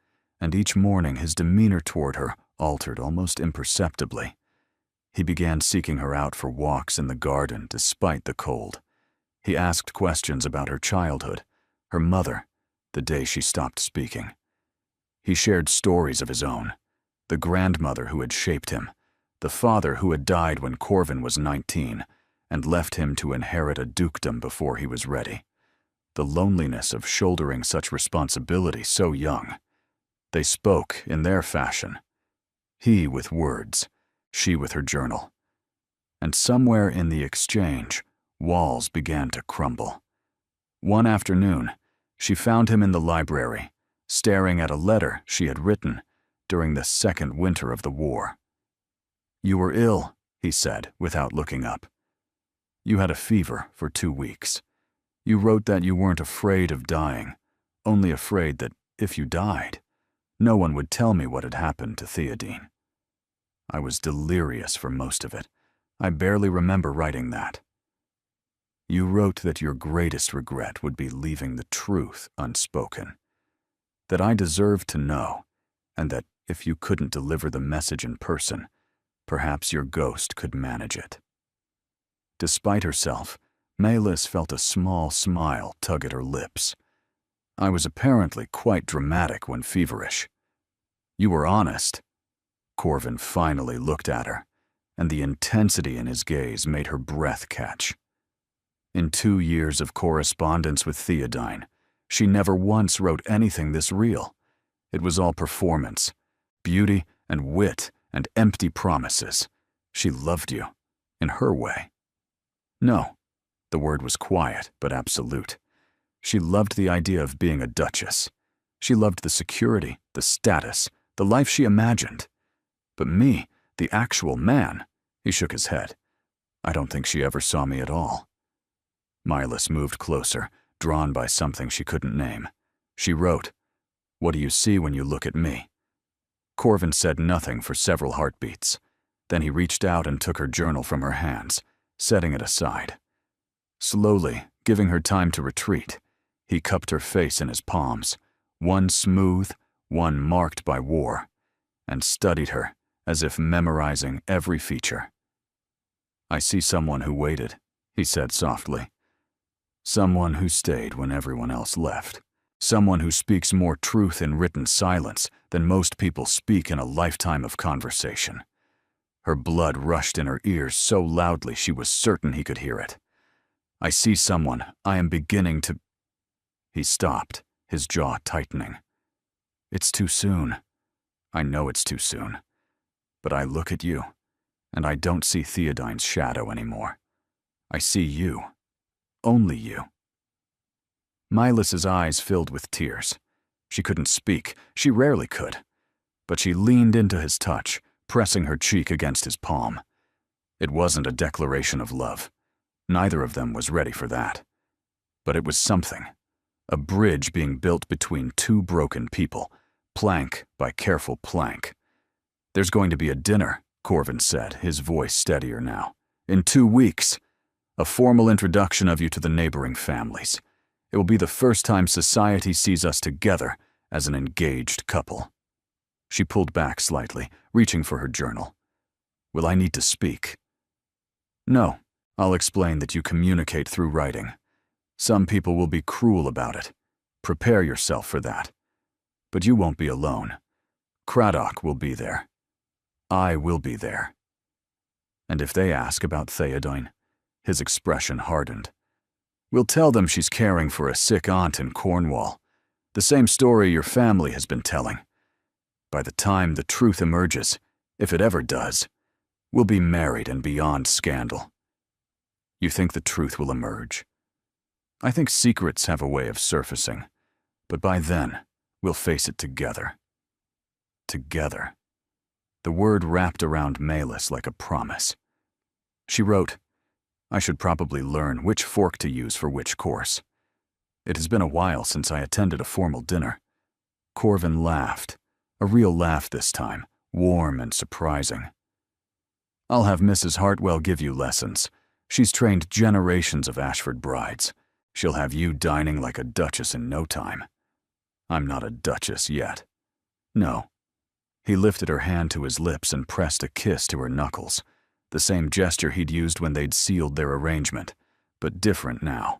and each morning his demeanor toward her altered almost imperceptibly. He began seeking her out for walks in the garden despite the cold. He asked questions about her childhood, her mother, the day she stopped speaking. He shared stories of his own, the grandmother who had shaped him, the father who had died when Corvin was 19 and left him to inherit a dukedom before he was ready. The loneliness of shouldering such responsibility so young. They spoke in their fashion. He with words, she with her journal. And somewhere in the exchange, walls began to crumble. One afternoon, she found him in the library, staring at a letter she had written during the second winter of the war. "You were ill," he said, without looking up. "You had a fever for 2 weeks. You wrote that you weren't afraid of dying, only afraid that if you died, no one would tell me what had happened to Theodine. I was delirious for most of it. I barely remember writing that. You wrote that your greatest regret would be leaving the truth unspoken, that I deserved to know, and that if you couldn't deliver the message in person, perhaps your ghost could manage it." Despite herself, Mayless felt a small smile tug at her lips. "I was apparently quite dramatic when feverish. You were honest." Corvin finally looked at her, and the intensity in his gaze made her breath catch. In 2 years of correspondence with Theodine, she never once wrote anything this real. It was all performance, beauty and wit and empty promises. She loved you, in her way. No, the word was quiet but absolute. She loved the idea of being a duchess. She loved the security, the status, the life she imagined. But me, the actual man, he shook his head. I don't think she ever saw me at all. Myless moved closer, drawn by something she couldn't name. She wrote, "What do you see when you look at me?" Corvin said nothing for several heartbeats. Then he reached out and took her journal from her hands, setting it aside. Slowly, giving her time to retreat, he cupped her face in his palms, one smooth, one marked by war, and studied her as if memorizing every feature. "I see someone who waited," he said softly. "Someone who stayed when everyone else left. Someone who speaks more truth in written silence than most people speak in a lifetime of conversation." Her blood rushed in her ears so loudly she was certain he could hear it. "I see someone I am beginning to—" He stopped, his jaw tightening. "It's too soon. I know it's too soon. But I look at you, and I don't see Theodine's shadow anymore. I see you. Only you." Myless's eyes filled with tears. She couldn't speak. She rarely could. But she leaned into his touch, pressing her cheek against his palm. It wasn't a declaration of love. Neither of them was ready for that. But it was something. A bridge being built between two broken people, plank by careful plank. "There's going to be a dinner," Corvin said, his voice steadier now. "In 2 weeks. A formal introduction of you to the neighboring families. It will be the first time society sees us together as an engaged couple." She pulled back slightly, reaching for her journal. "Will I need to speak?" "No. I'll explain that you communicate through writing. Some people will be cruel about it. Prepare yourself for that. But you won't be alone. Craddock will be there. I will be there. And if they ask about Theodine," his expression hardened, "we'll tell them she's caring for a sick aunt in Cornwall. The same story your family has been telling. By the time the truth emerges, if it ever does, we'll be married and beyond scandal. You think the truth will emerge?" I think secrets have a way of surfacing, but by then, we'll face it together. Together. The word wrapped around Malis like a promise. She wrote, I should probably learn which fork to use for which course. It has been a while since I attended a formal dinner. Corvin laughed, a real laugh this time, warm and surprising. I'll have Mrs. Hartwell give you lessons. She's trained generations of Ashford brides. She'll have you dining like a duchess in no time. I'm not a duchess yet. No. He lifted her hand to his lips and pressed a kiss to her knuckles, the same gesture he'd used when they'd sealed their arrangement, but different now.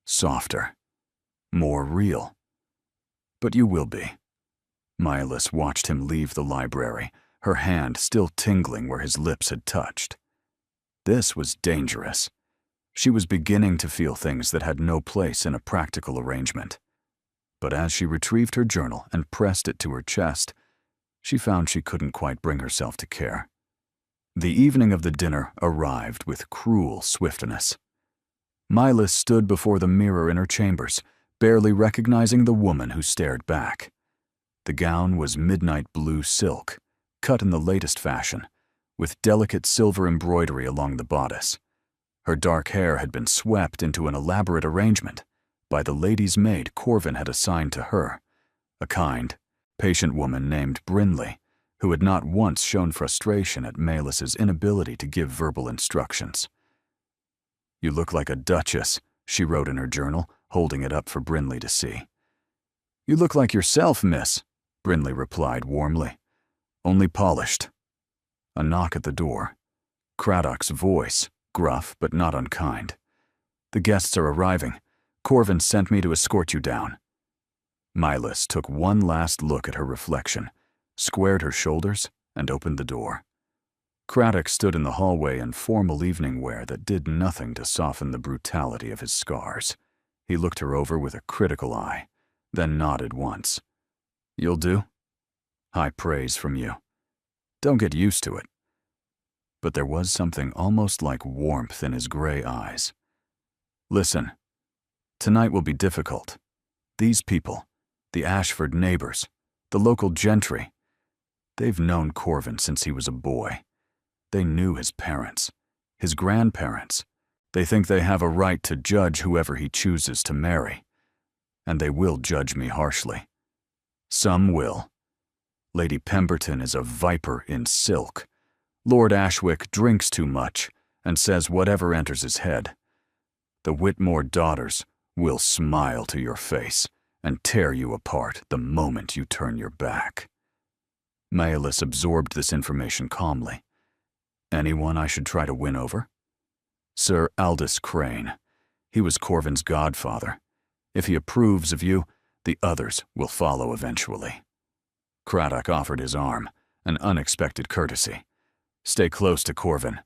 Softer. More real. But you will be. Malis watched him leave the library, her hand still tingling where his lips had touched. This was dangerous. She was beginning to feel things that had no place in a practical arrangement. But as she retrieved her journal and pressed it to her chest, she found she couldn't quite bring herself to care. The evening of the dinner arrived with cruel swiftness. Malis stood before the mirror in her chambers, barely recognizing the woman who stared back. The gown was midnight blue silk, cut in the latest fashion, with delicate silver embroidery along the bodice. Her dark hair had been swept into an elaborate arrangement by the lady's maid Corvin had assigned to her, a kind, patient woman named Brinley, who had not once shown frustration at Malis's inability to give verbal instructions. You look like a duchess, she wrote in her journal, holding it up for Brinley to see. You look like yourself, miss, Brinley replied warmly. Only polished. A knock at the door. Craddock's voice, gruff but not unkind. The guests are arriving. Corvin sent me to escort you down. Malis took one last look at her reflection, squared her shoulders, and opened the door. Craddock stood in the hallway in formal evening wear that did nothing to soften the brutality of his scars. He looked her over with a critical eye, then nodded once. You'll do? High praise from you. Don't get used to it. But there was something almost like warmth in his gray eyes. Listen, tonight will be difficult. These people, the Ashford neighbors, the local gentry, they've known Corvin since he was a boy. They knew his parents, his grandparents. They think they have a right to judge whoever he chooses to marry. And they will judge me harshly. Some will. Lady Pemberton is a viper in silk. Lord Ashwick drinks too much and says whatever enters his head. The Whitmore daughters will smile to your face and tear you apart the moment you turn your back. Malis absorbed this information calmly. Anyone I should try to win over? Sir Aldous Crane. He was Corvin's godfather. If he approves of you, the others will follow eventually. Craddock offered his arm, an unexpected courtesy. Stay close to Corvin.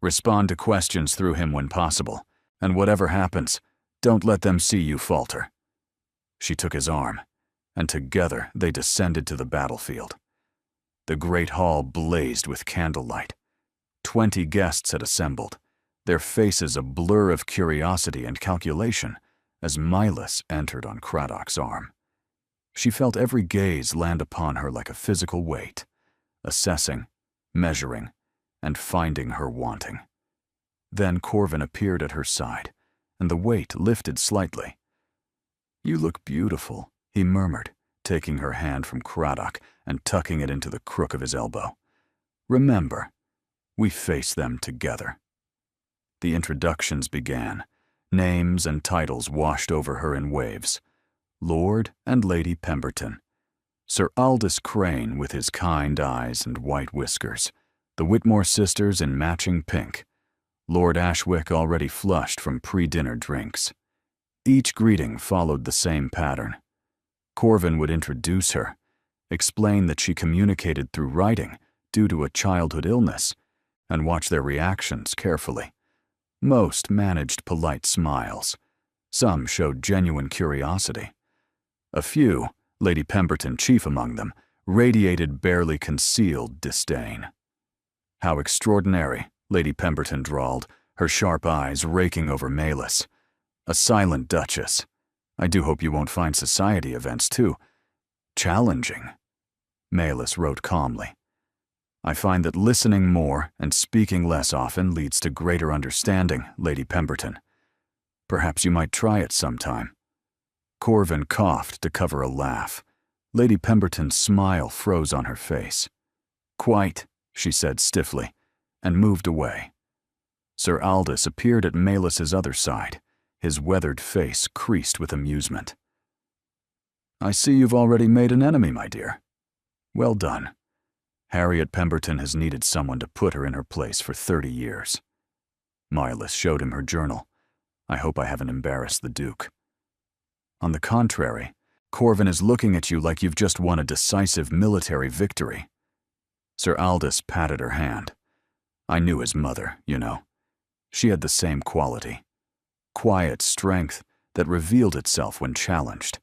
Respond to questions through him when possible, and whatever happens, don't let them see you falter. She took his arm, and together they descended to the battlefield. The great hall blazed with candlelight. 20 guests had assembled, their faces a blur of curiosity and calculation as Malis entered on Craddock's arm. She felt every gaze land upon her like a physical weight, assessing, measuring, and finding her wanting. Then Corvin appeared at her side, and the weight lifted slightly. You look beautiful, he murmured, taking her hand from Craddock and tucking it into the crook of his elbow. Remember, we face them together. The introductions began. Names and titles washed over her in waves. Lord and Lady Pemberton. Sir Aldous Crane with his kind eyes and white whiskers. The Whitmore sisters in matching pink. Lord Ashwick already flushed from pre-dinner drinks. Each greeting followed the same pattern. Corvin would introduce her, explain that she communicated through writing due to a childhood illness, and watch their reactions carefully. Most managed polite smiles. Some showed genuine curiosity. A few, Lady Pemberton chief among them, radiated barely concealed disdain. How extraordinary, Lady Pemberton drawled, her sharp eyes raking over Malis. A silent duchess. I do hope you won't find society events too challenging, Maylis wrote calmly. I find that listening more and speaking less often leads to greater understanding, Lady Pemberton. Perhaps you might try it sometime. Corvin coughed to cover a laugh. Lady Pemberton's smile froze on her face. Quite, she said stiffly, and moved away. Sir Aldous appeared at Maylis's other side, his weathered face creased with amusement. I see you've already made an enemy, my dear. Well done. Harriet Pemberton has needed someone to put her in her place for 30 years. Maylis showed him her journal. I hope I haven't embarrassed the Duke. On the contrary, Corvin is looking at you like you've just won a decisive military victory. Sir Aldous patted her hand. I knew his mother, you know. She had the same quality. Quiet strength that revealed itself when challenged.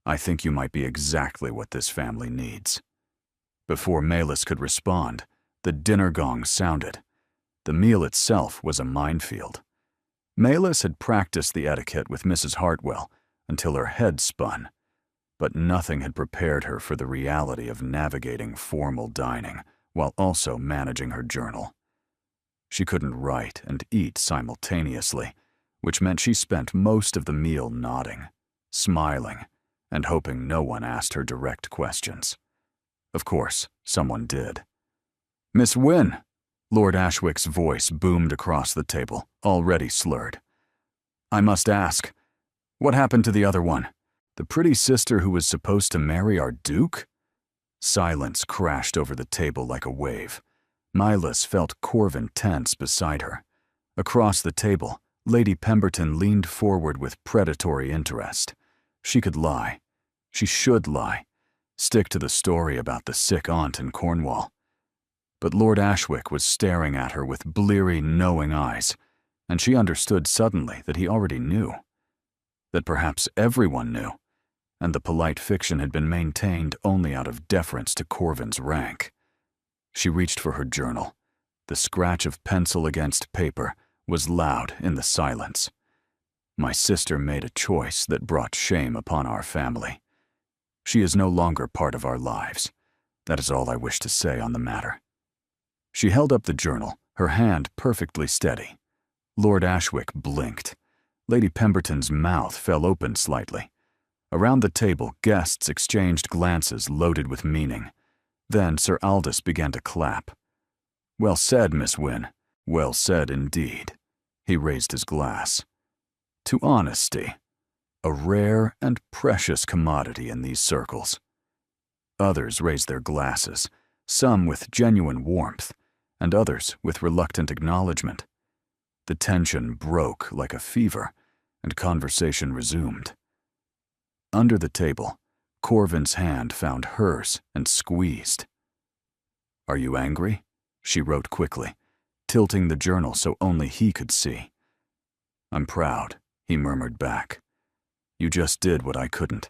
I think you might be exactly what this family needs. Before Maylis could respond, the dinner gong sounded. The meal itself was a minefield. Maylis had practiced the etiquette with Mrs. Hartwell until her head spun, but nothing had prepared her for the reality of navigating formal dining while also managing her journal. She couldn't write and eat simultaneously, which meant she spent most of the meal nodding, smiling, and hoping no one asked her direct questions. Of course, someone did. Miss Wynne, Lord Ashwick's voice boomed across the table, already slurred. I must ask, what happened to the other one? The pretty sister who was supposed to marry our Duke? Silence crashed over the table like a wave. Maylis felt Corvin tense beside her. Across the table, Lady Pemberton leaned forward with predatory interest. She could lie. She should lie. Stick to the story about the sick aunt in Cornwall. But Lord Ashwick was staring at her with bleary, knowing eyes, and she understood suddenly that he already knew. That perhaps everyone knew, and the polite fiction had been maintained only out of deference to Corvin's rank. She reached for her journal. The scratch of pencil against paper was loud in the silence. My sister made a choice that brought shame upon our family. She is no longer part of our lives. That is all I wish to say on the matter. She held up the journal, her hand perfectly steady. Lord Ashwick blinked. Lady Pemberton's mouth fell open slightly. Around the table, guests exchanged glances loaded with meaning. Then Sir Aldous began to clap. Well said, Miss Wynne. Well said indeed. He raised his glass. To honesty. A rare and precious commodity in these circles. Others raised their glasses, some with genuine warmth, and others with reluctant acknowledgement. The tension broke like a fever, and conversation resumed. Under the table, Corvin's hand found hers and squeezed. Are you angry? She wrote quickly, tilting the journal so only he could see. I'm proud, he murmured back. You just did what I couldn't.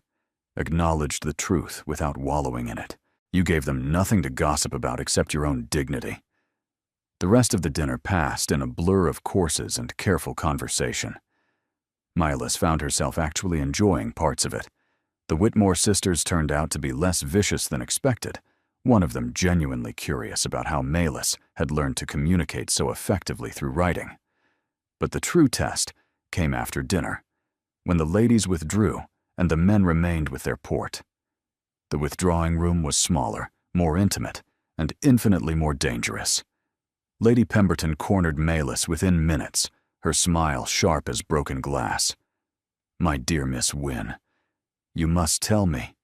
Acknowledged the truth without wallowing in it. You gave them nothing to gossip about except your own dignity. The rest of the dinner passed in a blur of courses and careful conversation. Maylis found herself actually enjoying parts of it. The Whitmore sisters turned out to be less vicious than expected, one of them genuinely curious about how Maylis had learned to communicate so effectively through writing. But the true test came after dinner, when the ladies withdrew and the men remained with their port. The withdrawing room was smaller, more intimate, and infinitely more dangerous. Lady Pemberton cornered Maylis within minutes, her smile sharp as broken glass. My dear Miss Wynne, you must tell me.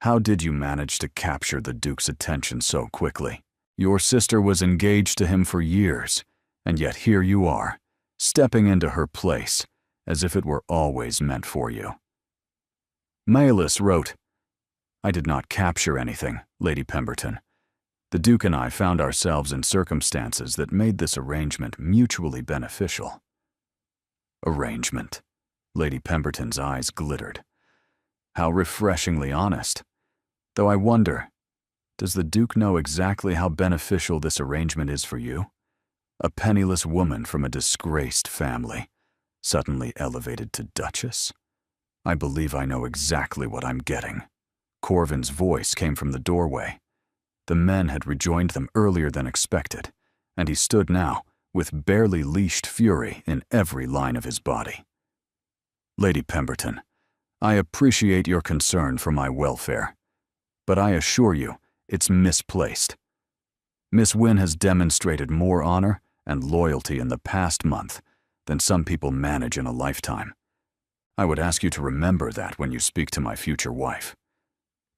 How did you manage to capture the Duke's attention so quickly? Your sister was engaged to him for years, and yet here you are, stepping into her place, as if it were always meant for you. Maylis wrote, I did not capture anything, Lady Pemberton. The Duke and I found ourselves in circumstances that made this arrangement mutually beneficial. Arrangement. Lady Pemberton's eyes glittered. How refreshingly honest. Though I wonder, does the Duke know exactly how beneficial this arrangement is for you? A penniless woman from a disgraced family. Suddenly elevated to Duchess? I believe I know exactly what I'm getting. Corvin's voice came from the doorway. The men had rejoined them earlier than expected, and he stood now, with barely leashed fury in every line of his body. Lady Pemberton, I appreciate your concern for my welfare, but I assure you it's misplaced. Miss Wynne has demonstrated more honor and loyalty in the past month than some people manage in a lifetime. I would ask you to remember that when you speak to my future wife.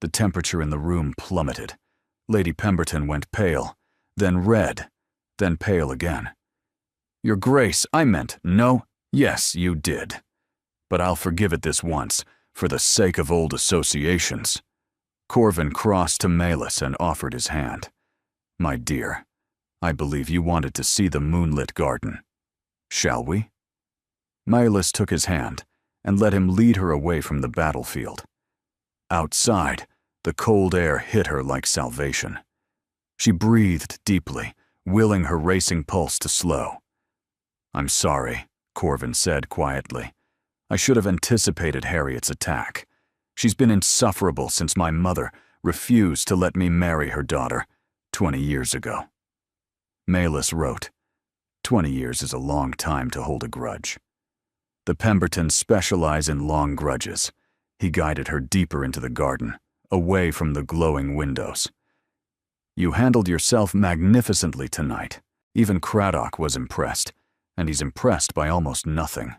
The temperature in the room plummeted. Lady Pemberton went pale, then red, then pale again. Your Grace, I meant no. Yes, you did. But I'll forgive it this once, for the sake of old associations. Corvin crossed to Malus and offered his hand. My dear, I believe you wanted to see the moonlit garden. Shall we? Malus took his hand and let him lead her away from the battlefield. Outside, the cold air hit her like salvation. She breathed deeply, willing her racing pulse to slow. I'm sorry, Corvin said quietly. I should have anticipated Harriet's attack. She's been insufferable since my mother refused to let me marry her daughter 20 years ago. Malus wrote, 20 years is a long time to hold a grudge. The Pembertons specialize in long grudges. He guided her deeper into the garden, away from the glowing windows. You handled yourself magnificently tonight. Even Craddock was impressed, and he's impressed by almost nothing.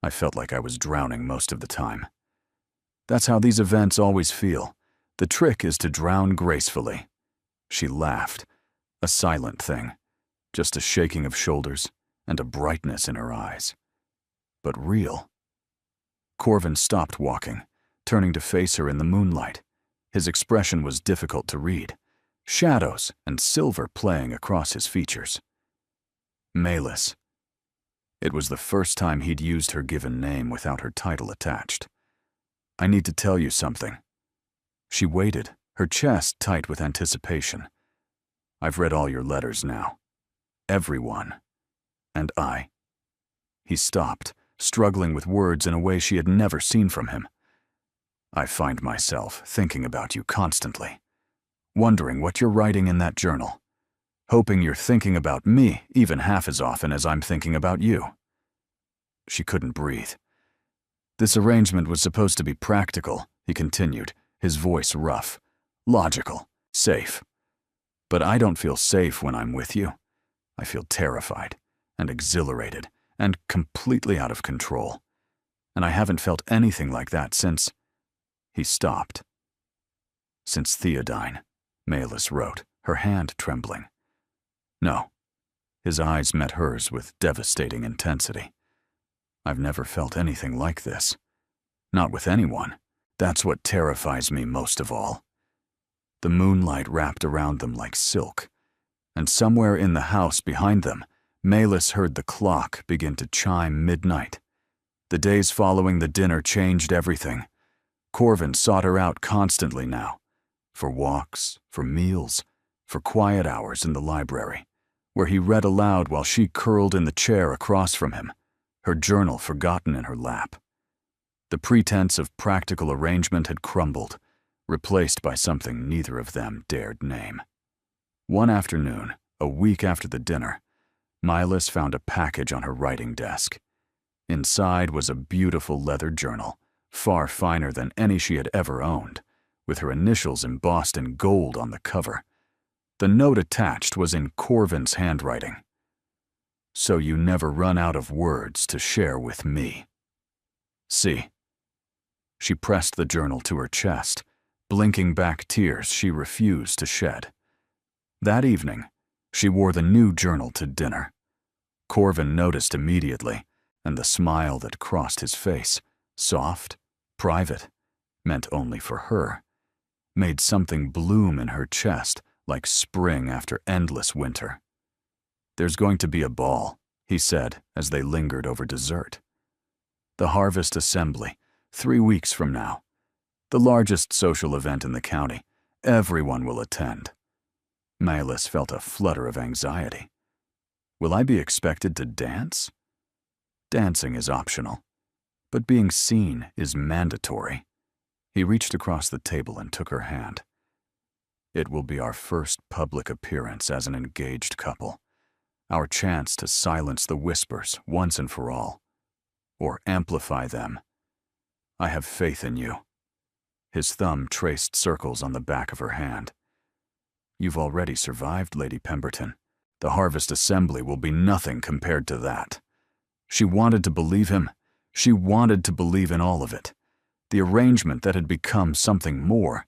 I felt like I was drowning most of the time. That's how these events always feel. The trick is to drown gracefully. She laughed, a silent thing, just a shaking of shoulders and a brightness in her eyes. But real. Corvin stopped walking, turning to face her in the moonlight. His expression was difficult to read, shadows and silver playing across his features. Malus. It was the first time he'd used her given name without her title attached. I need to tell you something. She waited, her chest tight with anticipation. I've read all your letters now. Everyone. And I. He stopped, struggling with words in a way she had never seen from him. I find myself thinking about you constantly, wondering what you're writing in that journal, hoping you're thinking about me even half as often as I'm thinking about you. She couldn't breathe. This arrangement was supposed to be practical, he continued, his voice rough, logical, safe. But I don't feel safe when I'm with you. I feel terrified and exhilarated and completely out of control. And I haven't felt anything like that since... He stopped. Since Theodine, Malus wrote, her hand trembling. No. His eyes met hers with devastating intensity. I've never felt anything like this. Not with anyone. That's what terrifies me most of all. The moonlight wrapped around them like silk, and somewhere in the house behind them, Malus heard the clock begin to chime midnight. The days following the dinner changed everything. Corvin sought her out constantly now, for walks, for meals, for quiet hours in the library, where he read aloud while she curled in the chair across from him, her journal forgotten in her lap. The pretense of practical arrangement had crumbled, replaced by something neither of them dared name. One afternoon, a week after the dinner, Malus found a package on her writing desk. Inside was a beautiful leather journal, far finer than any she had ever owned, with her initials embossed in gold on the cover. The note attached was in Corvin's handwriting. So you never run out of words to share with me. See. She pressed the journal to her chest, blinking back tears she refused to shed. That evening, she wore the new journal to dinner. Corvin noticed immediately, and the smile that crossed his face, soft, private, meant only for her, made something bloom in her chest like spring after endless winter. There's going to be a ball, he said as they lingered over dessert. The Harvest Assembly, 3 weeks from now. The largest social event in the county. Everyone will attend. Malus felt a flutter of anxiety. Will I be expected to dance? Dancing is optional, but being seen is mandatory. He reached across the table and took her hand. It will be our first public appearance as an engaged couple, our chance to silence the whispers once and for all, or amplify them. I have faith in you. His thumb traced circles on the back of her hand. You've already survived, Lady Pemberton. The Harvest Assembly will be nothing compared to that. She wanted to believe him. She wanted to believe in all of it. The arrangement that had become something more,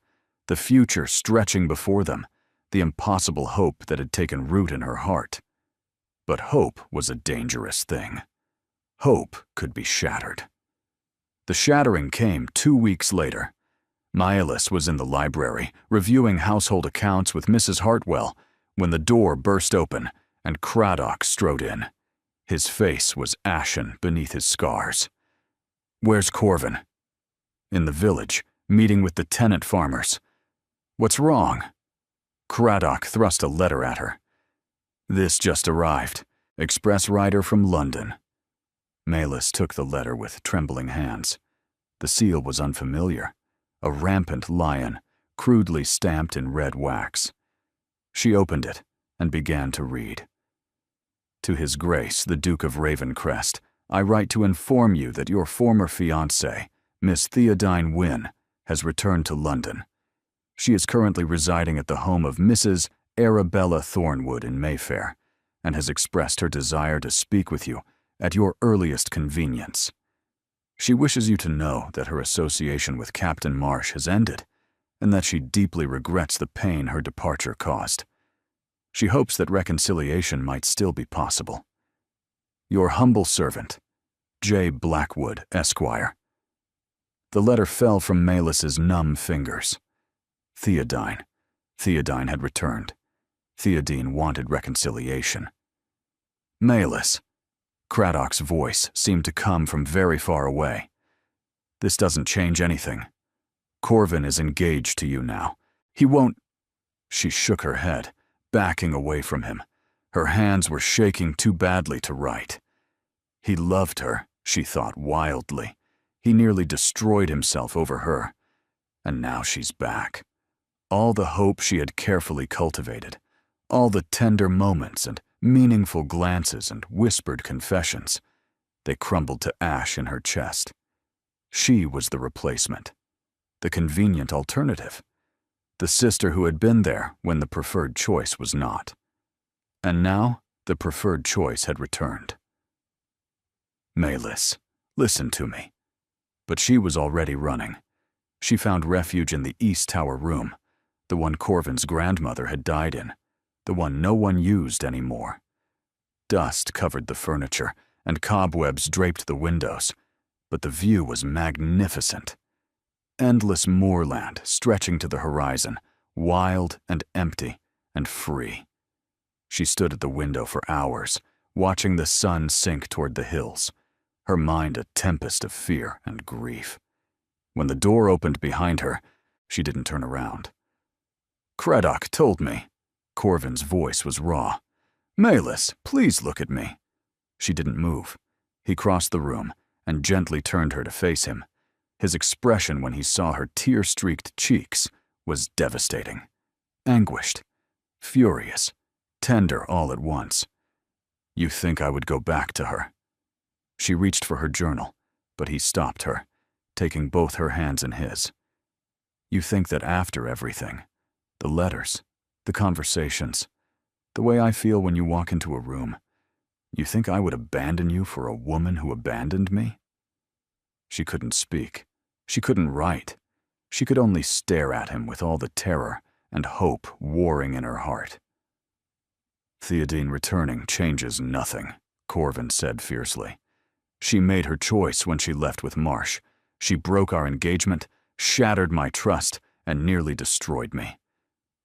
the future stretching before them, the impossible hope that had taken root in her heart. But hope was a dangerous thing. Hope could be shattered. The shattering came 2 weeks later. Miles was in the library, reviewing household accounts with Mrs. Hartwell, when the door burst open and Craddock strode in. His face was ashen beneath his scars. Where's Corvin? In the village, meeting with the tenant farmers. What's wrong? Craddock thrust a letter at her. This just arrived. Express rider from London. Miles took the letter with trembling hands. The seal was unfamiliar. A rampant lion, crudely stamped in red wax. She opened it and began to read. To His Grace, the Duke of Ravencrest, I write to inform you that your former fiancée, Miss Theodine Wynne, has returned to London. She is currently residing at the home of Mrs. Arabella Thornwood in Mayfair, and has expressed her desire to speak with you at your earliest convenience. She wishes you to know that her association with Captain Marsh has ended, and that she deeply regrets the pain her departure caused. She hopes that reconciliation might still be possible. Your humble servant, J. Blackwood, Esquire. The letter fell from Milas's numb fingers. Theodine. Theodine had returned. Theodine wanted reconciliation. Milas. Craddock's voice seemed to come from very far away. This doesn't change anything. Corvin is engaged to you now. He won't... She shook her head, backing away from him. Her hands were shaking too badly to write. He loved her, she thought wildly. He nearly destroyed himself over her. And now she's back. All the hope she had carefully cultivated, all the tender moments and meaningful glances and whispered confessions, they crumbled to ash in her chest. She was the replacement, the convenient alternative, the sister who had been there when the preferred choice was not. And now the preferred choice had returned. Milas, listen to me. But she was already running. She found refuge in the East Tower room, the one Corvin's grandmother had died in, the one no one used anymore. Dust covered the furniture, and cobwebs draped the windows, but the view was magnificent. Endless moorland stretching to the horizon, wild and empty and free. She stood at the window for hours, watching the sun sink toward the hills, her mind a tempest of fear and grief. When the door opened behind her, she didn't turn around. Craddock told me. Corvin's voice was raw. Milas, please look at me. She didn't move. He crossed the room and gently turned her to face him. His expression when he saw her tear-streaked cheeks was devastating. Anguished, furious, tender all at once. You think I would go back to her? She reached for her journal, but he stopped her, taking both her hands in his. You think that after everything, the letters, the conversations, the way I feel when you walk into a room, you think I would abandon you for a woman who abandoned me? She couldn't speak. She couldn't write. She could only stare at him with all the terror and hope warring in her heart. Theodine returning changes nothing, Corvin said fiercely. She made her choice when she left with Marsh. She broke our engagement, shattered my trust, and nearly destroyed me.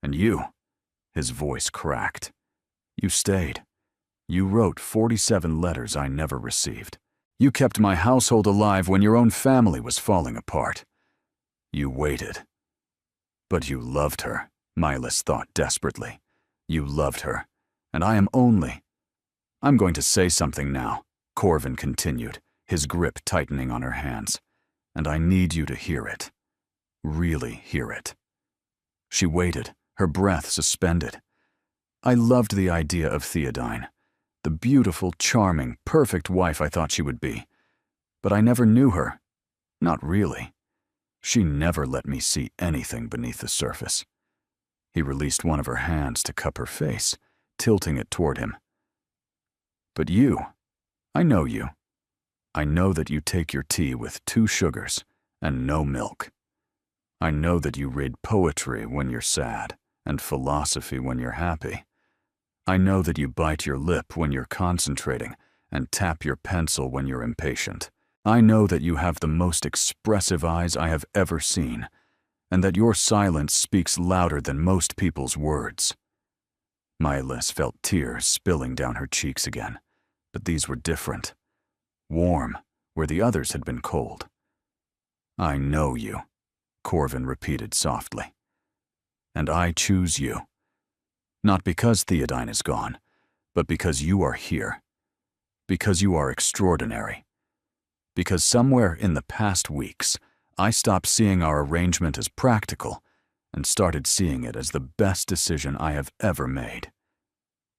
And you, his voice cracked. You stayed. You wrote 47 letters I never received. You kept my household alive when your own family was falling apart. You waited. But you loved her, Milas thought desperately. You loved her, and I am only... I'm going to say something now, Corvin continued, his grip tightening on her hands. "And I need you to hear it. Really hear it." She waited, her breath suspended. I loved the idea of Theodine, the beautiful, charming, perfect wife I thought she would be. But I never knew her. Not really. She never let me see anything beneath the surface. He released one of her hands to cup her face, tilting it toward him. "But you, I know you. I know that you take your tea with 2 sugars and no milk. I know that you read poetry when you're sad and philosophy when you're happy. I know that you bite your lip when you're concentrating and tap your pencil when you're impatient. I know that you have the most expressive eyes I have ever seen, and that your silence speaks louder than most people's words." Mylis felt tears spilling down her cheeks again, but these were different. Warm, where the others had been cold. "I know you," Corvin repeated softly. "And I choose you. Not because Theodine is gone, but because you are here. Because you are extraordinary. Because somewhere in the past weeks, I stopped seeing our arrangement as practical and started seeing it as the best decision I have ever made."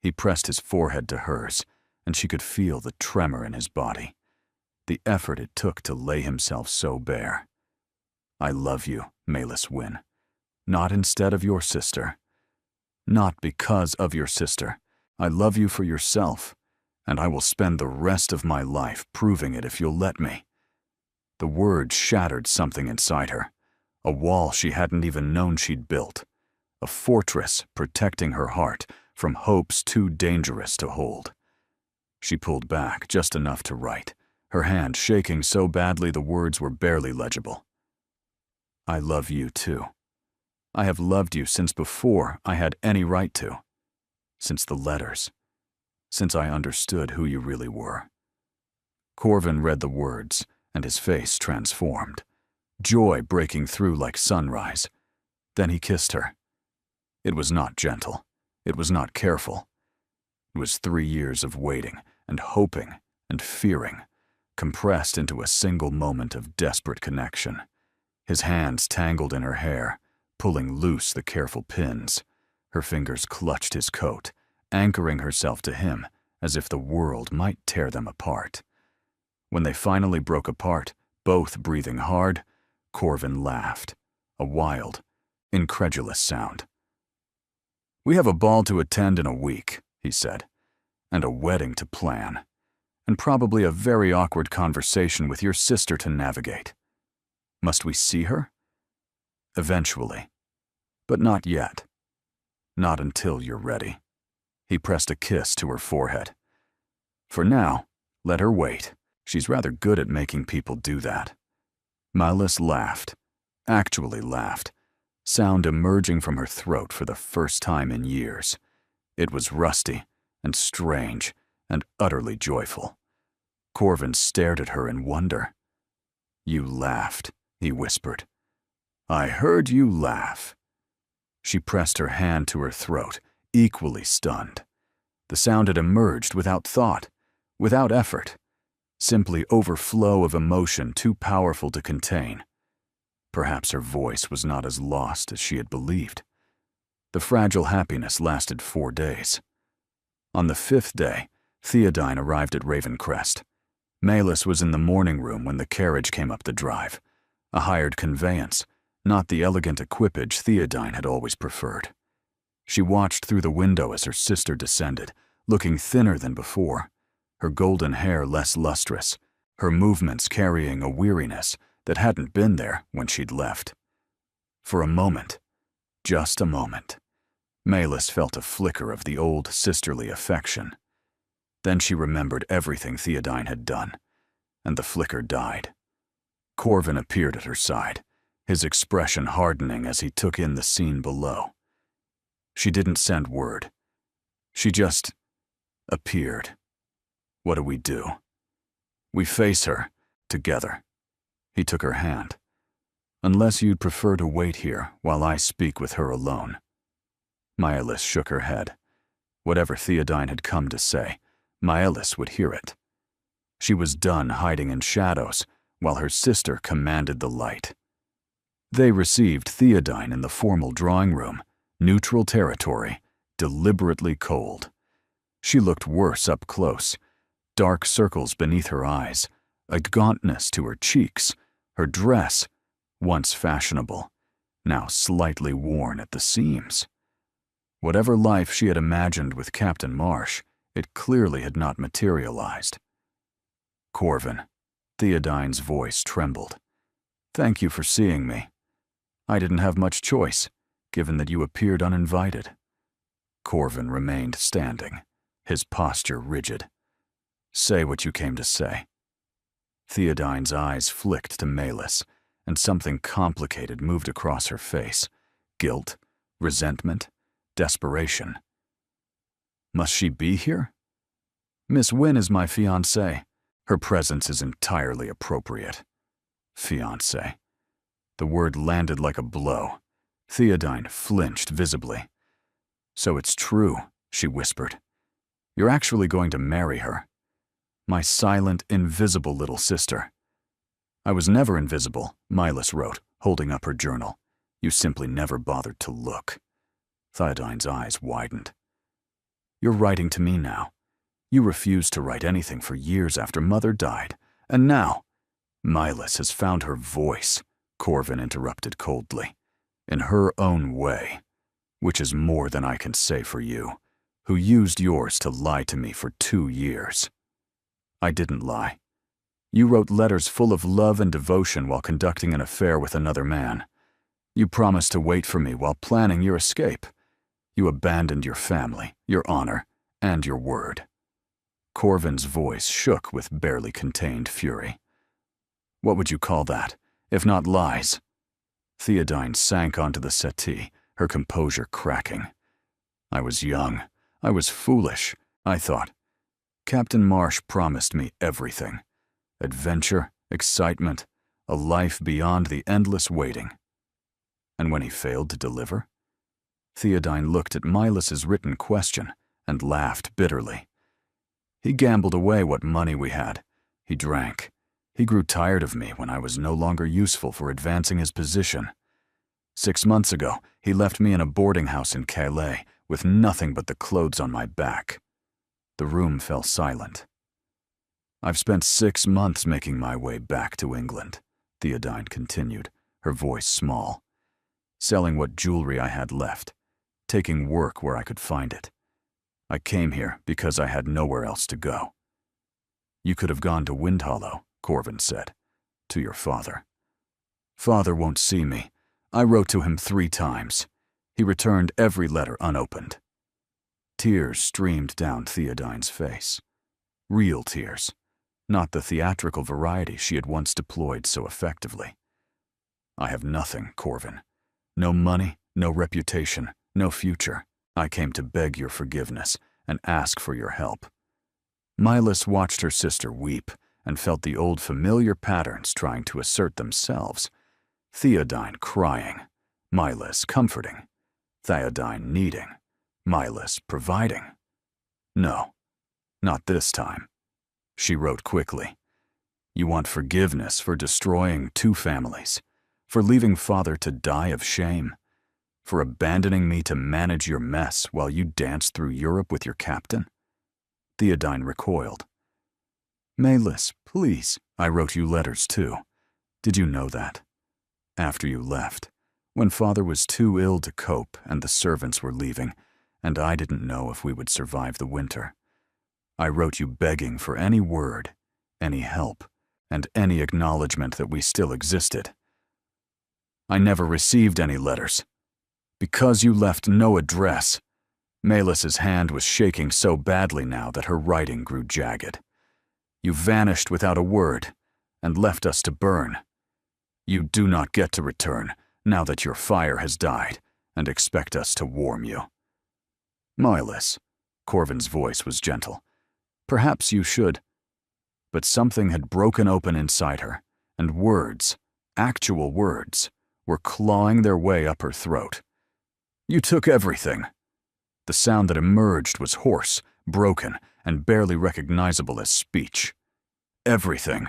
He pressed his forehead to hers, and she could feel the tremor in his body, the effort it took to lay himself so bare. "I love you, Mylis Wynne. Not instead of your sister. Not because of your sister. I love you for yourself, and I will spend the rest of my life proving it if you'll let me." The words shattered something inside her, a wall she hadn't even known she'd built, a fortress protecting her heart from hopes too dangerous to hold. She pulled back just enough to write, her hand shaking so badly the words were barely legible. "I love you too. I have loved you since before I had any right to. Since the letters. Since I understood who you really were." Corvin read the words, and his face transformed, joy breaking through like sunrise. Then he kissed her. It was not gentle. It was not careful. It was 3 years of waiting and hoping and fearing, compressed into a single moment of desperate connection. His hands tangled in her hair, pulling loose the careful pins. Her fingers clutched his coat, anchoring herself to him as if the world might tear them apart. When they finally broke apart, both breathing hard, Corvin laughed, a wild, incredulous sound. "We have a ball to attend in a week," he said, "and a wedding to plan, and probably a very awkward conversation with your sister to navigate. Must we see her? Eventually. But not yet. Not until you're ready." He pressed a kiss to her forehead. "For now, let her wait. She's rather good at making people do that." Mylis laughed, actually laughed, sound emerging from her throat for the first time in years. It was rusty and strange and utterly joyful. Corvin stared at her in wonder. "You laughed," he whispered. "I heard you laugh." She pressed her hand to her throat, equally stunned. The sound had emerged without thought, without effort, simply overflow of emotion too powerful to contain. Perhaps her voice was not as lost as she had believed. The fragile happiness lasted 4 days. On the 5th day, Theodine arrived at Ravencrest. Mylis was in the morning room when the carriage came up the drive, a hired conveyance, not the elegant equipage Theodine had always preferred. She watched through the window as her sister descended, looking thinner than before, her golden hair less lustrous, her movements carrying a weariness that hadn't been there when she'd left. For a moment, just a moment, Mylis felt a flicker of the old sisterly affection. Then she remembered everything Theodine had done, and the flicker died. Corvin appeared at her side, his expression hardening as he took in the scene below. She didn't send word. She just appeared. What do we do? We face her, together. He took her hand. Unless you'd prefer to wait here while I speak with her alone. Mylis shook her head. Whatever Theodine had come to say, Mylis would hear it. She was done hiding in shadows, while her sister commanded the light. They received Theodine in the formal drawing room, neutral territory, deliberately cold. She looked worse up close, dark circles beneath her eyes, a gauntness to her cheeks, her dress, once fashionable, now slightly worn at the seams. Whatever life she had imagined with Captain Marsh, it clearly had not materialized. "Corvin," Theodine's voice trembled. "Thank you for seeing me. I didn't have much choice, given that you appeared uninvited." Corvin remained standing, his posture rigid. "Say what you came to say." Theodine's eyes flicked to Malus, and something complicated moved across her face. Guilt, resentment, desperation. "Must she be here?" "Miss Wynne is my fiancée. Her presence is entirely appropriate." Fiancée. The word landed like a blow. Theodine flinched visibly. "So it's true," she whispered. "You're actually going to marry her. My silent, invisible little sister." "I was never invisible," Malus wrote, holding up her journal. "You simply never bothered to look." Theodine's eyes widened. "You're writing to me now. You refused to write anything for years after Mother died, and now—" "Malus has found her voice," Corvin interrupted coldly. "In her own way, which is more than I can say for you, who used yours to lie to me for 2 years. I didn't lie. You wrote letters full of love and devotion while conducting an affair with another man. You promised to wait for me while planning your escape. You abandoned your family, your honor, and your word." Corvin's voice shook with barely contained fury. "What would you call that, if not lies?" Theodine sank onto the settee, her composure cracking. "I was young. I was foolish. I thought. Captain Marsh promised me everything. Adventure, excitement, a life beyond the endless waiting. And when he failed to deliver?" Theodine looked at Milus's written question and laughed bitterly. "He gambled away what money we had. He drank. He grew tired of me when I was no longer useful for advancing his position. 6 months ago, he left me in a boarding house in Calais with nothing but the clothes on my back." The room fell silent. "I've spent 6 months making my way back to England," Theodine continued, her voice small. "Selling what jewelry I had left, taking work where I could find it. I came here because I had nowhere else to go." "You could have gone to Windhollow," Corvin said, "to your father." "Father won't see me. I wrote to him 3 times. He returned every letter unopened." Tears streamed down Theodine's face. Real tears, not the theatrical variety she had once deployed so effectively. "I have nothing, Corvin. No money, no reputation, no future. I came to beg your forgiveness and ask for your help." Malus watched her sister weep and felt the old familiar patterns trying to assert themselves. Theodine crying, Malus comforting, Theodine needing, Malus providing. "No, not this time." She wrote quickly. "You want forgiveness for destroying 2 families, for leaving father to die of shame, for abandoning me to manage your mess while you danced through Europe with your captain?" Theodine recoiled. "Malus, please, I wrote you letters too. Did you know that? After you left, when father was too ill to cope and the servants were leaving, and I didn't know if we would survive the winter. I wrote you begging for any word, any help, and any acknowledgement that we still existed. I never received any letters. Because you left no address." Malus's hand was shaking so badly now that her writing grew jagged. "You vanished without a word, and left us to burn. You do not get to return, now that your fire has died, and expect us to warm you." "Malus," Corvin's voice was gentle, "perhaps you should—" But something had broken open inside her, and words, actual words, were clawing their way up her throat. "You took everything." The sound that emerged was hoarse, broken, and barely recognizable as speech. Everything.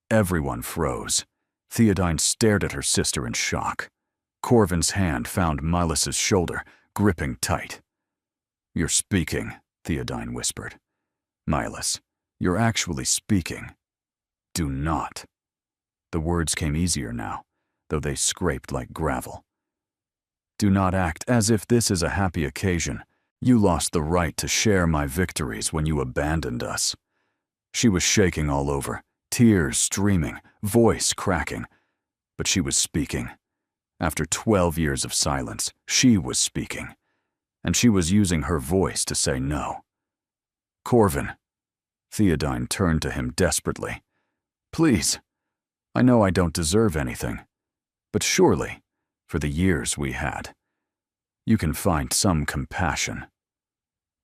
Everyone froze. Theodine stared at her sister in shock. Corvin's hand found Milas's shoulder, gripping tight. "You're speaking," Theodine whispered. "Milas, you're actually speaking. Do not." The words came easier now, though they scraped like gravel. "Do not act as if this is a happy occasion. You lost the right to share my victories when you abandoned us." She was shaking all over, tears streaming, voice cracking. But she was speaking. After 12 years of silence, she was speaking. And she was using her voice to say no. "Corvin." Theodine turned to him desperately. "Please. I know I don't deserve anything. But surely, for the years we had, you can find some compassion."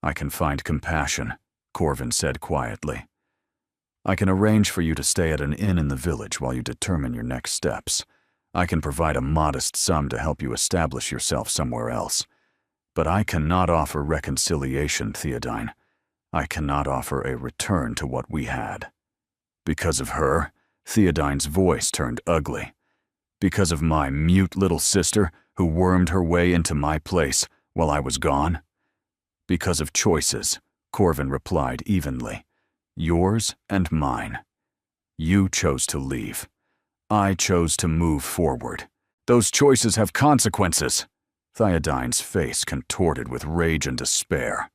"I can find compassion," Corvin said quietly. "I can arrange for you to stay at an inn in the village while you determine your next steps. I can provide a modest sum to help you establish yourself somewhere else. But I cannot offer reconciliation, Theodine. I cannot offer a return to what we had." "Because of her?" Theodine's voice turned ugly. "Because of my mute little sister who wormed her way into my place while I was gone?" "Because of choices," Corvin replied evenly. "Yours and mine. You chose to leave. I chose to move forward. Those choices have consequences." Theodine's face contorted with rage and despair.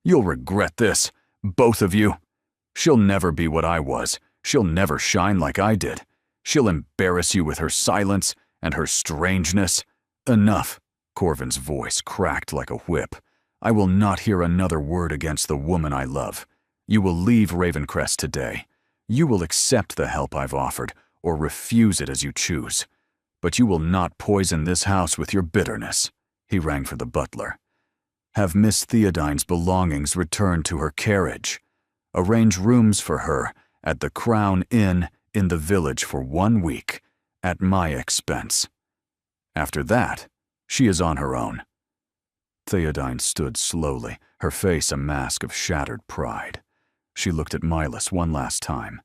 "You'll regret this, both of you. She'll never be what I was. She'll never shine like I did. She'll embarrass you with her silence and her strangeness." "Enough." Corvin's voice cracked like a whip. "I will not hear another word against the woman I love. You will leave Ravencrest today. You will accept the help I've offered, or refuse it as you choose. But you will not poison this house with your bitterness." He rang for the butler. "Have Miss Theodine's belongings returned to her carriage. Arrange rooms for her at the Crown Inn in the village for 1 week, at my expense. After that, she is on her own." Theodine stood slowly, her face a mask of shattered pride. She looked at Milas one last time.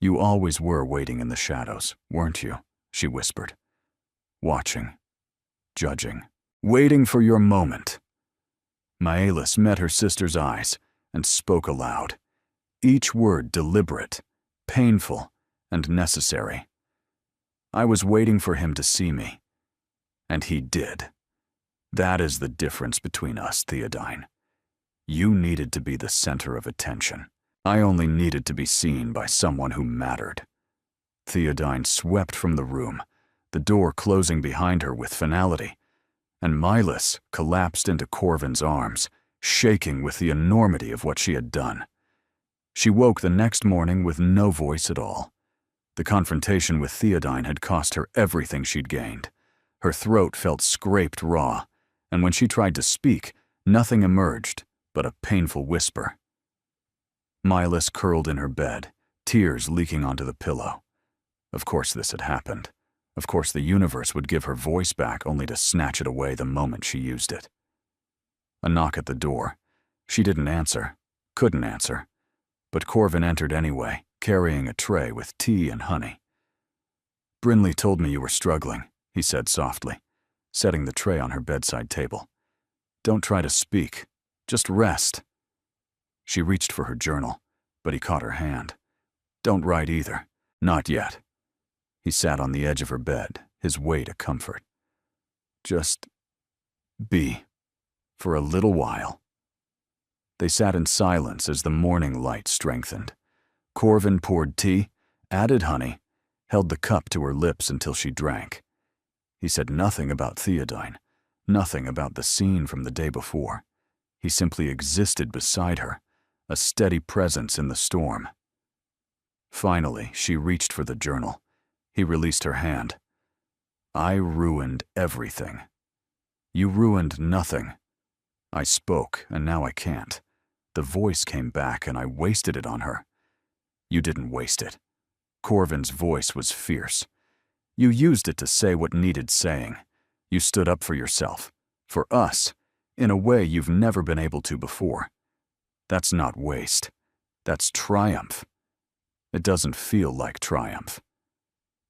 "You always were waiting in the shadows, weren't you?" she whispered. "Watching, judging, waiting for your moment." Milas met her sister's eyes and spoke aloud, each word deliberate, painful, and necessary. "I was waiting for him to see me, and he did. That is the difference between us, Theodine. You needed to be the center of attention. I only needed to be seen by someone who mattered." Theodine swept from the room, the door closing behind her with finality, and Milas collapsed into Corvin's arms, shaking with the enormity of what she had done. She woke the next morning with no voice at all. The confrontation with Theodine had cost her everything she'd gained. Her throat felt scraped raw, and when she tried to speak, nothing emerged but a painful whisper. Milas curled in her bed, tears leaking onto the pillow. Of course this had happened. Of course the universe would give her voice back only to snatch it away the moment she used it. A knock at the door. She didn't answer, couldn't answer. But Corvin entered anyway, carrying a tray with tea and honey. "Brinley told me you were struggling," he said softly, setting the tray on her bedside table. "Don't try to speak. Just rest." She reached for her journal, but he caught her hand. "Don't write either. Not yet." He sat on the edge of her bed, his weight a comfort. "Just be, for a little while." They sat in silence as the morning light strengthened. Corvin poured tea, added honey, held the cup to her lips until she drank. He said nothing about Theodine, nothing about the scene from the day before. He simply existed beside her, a steady presence in the storm. Finally, she reached for the journal. He released her hand. "I ruined everything. You ruined nothing. I spoke, and now I can't. The voice came back, and I wasted it on her." "You didn't waste it." Corvin's voice was fierce. "You used it to say what needed saying. You stood up for yourself, for us, in a way you've never been able to before. That's not waste. That's triumph. It doesn't feel like triumph.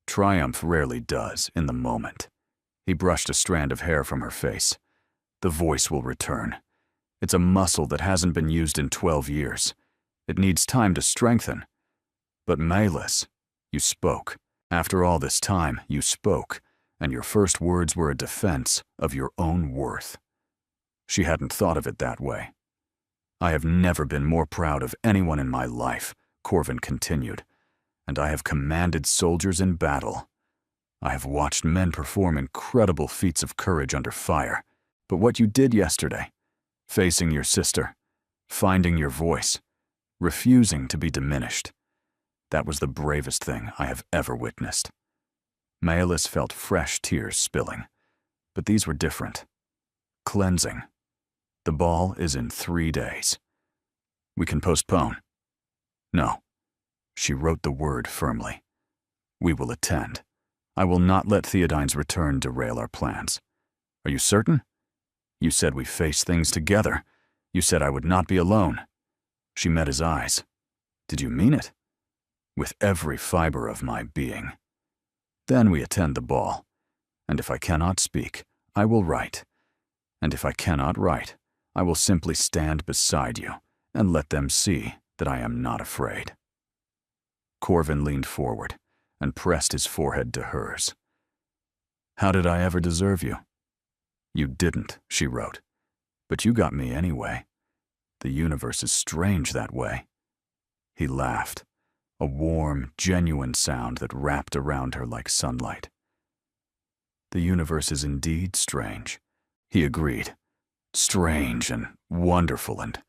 Triumph rarely does in the moment. He brushed a strand of hair from her face. The voice will return. It's a muscle that hasn't been used in 12 years. It needs time to strengthen. But Malis, you spoke. After all this time, you spoke, and your first words were a defense of your own worth. She hadn't thought of it that way. I have never been more proud of anyone in my life, Corvin continued, and I have commanded soldiers in battle. I have watched men perform incredible feats of courage under fire. But what you did yesterday, facing your sister, finding your voice, refusing to be diminished, that was the bravest thing I have ever witnessed. Malis felt fresh tears spilling, but these were different. Cleansing. The ball is in 3 days. We can postpone. No. She wrote the word firmly. We will attend. I will not let Theodine's return derail our plans. Are you certain? You said we face things together. You said I would not be alone. She met his eyes. Did you mean it? With every fiber of my being. Then we attend the ball. And if I cannot speak, I will write. And if I cannot write, I will simply stand beside you and let them see that I am not afraid. Corvin leaned forward and pressed his forehead to hers. How did I ever deserve you? You didn't, she wrote. But you got me anyway. The universe is strange that way. He laughed, a warm, genuine sound that wrapped around her like sunlight. The universe is indeed strange, he agreed. Strange and wonderful and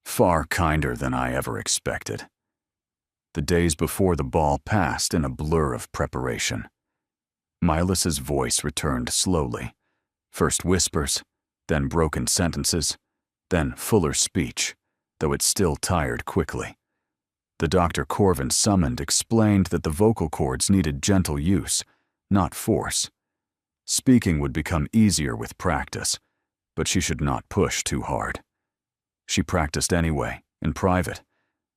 far kinder than I ever expected. The days before the ball passed in a blur of preparation. Milas's voice returned slowly. First whispers, then broken sentences, then fuller speech, though it still tired quickly. The Dr. Corvin summoned explained that the vocal cords needed gentle use, not force. Speaking would become easier with practice, but she should not push too hard. She practiced anyway, in private,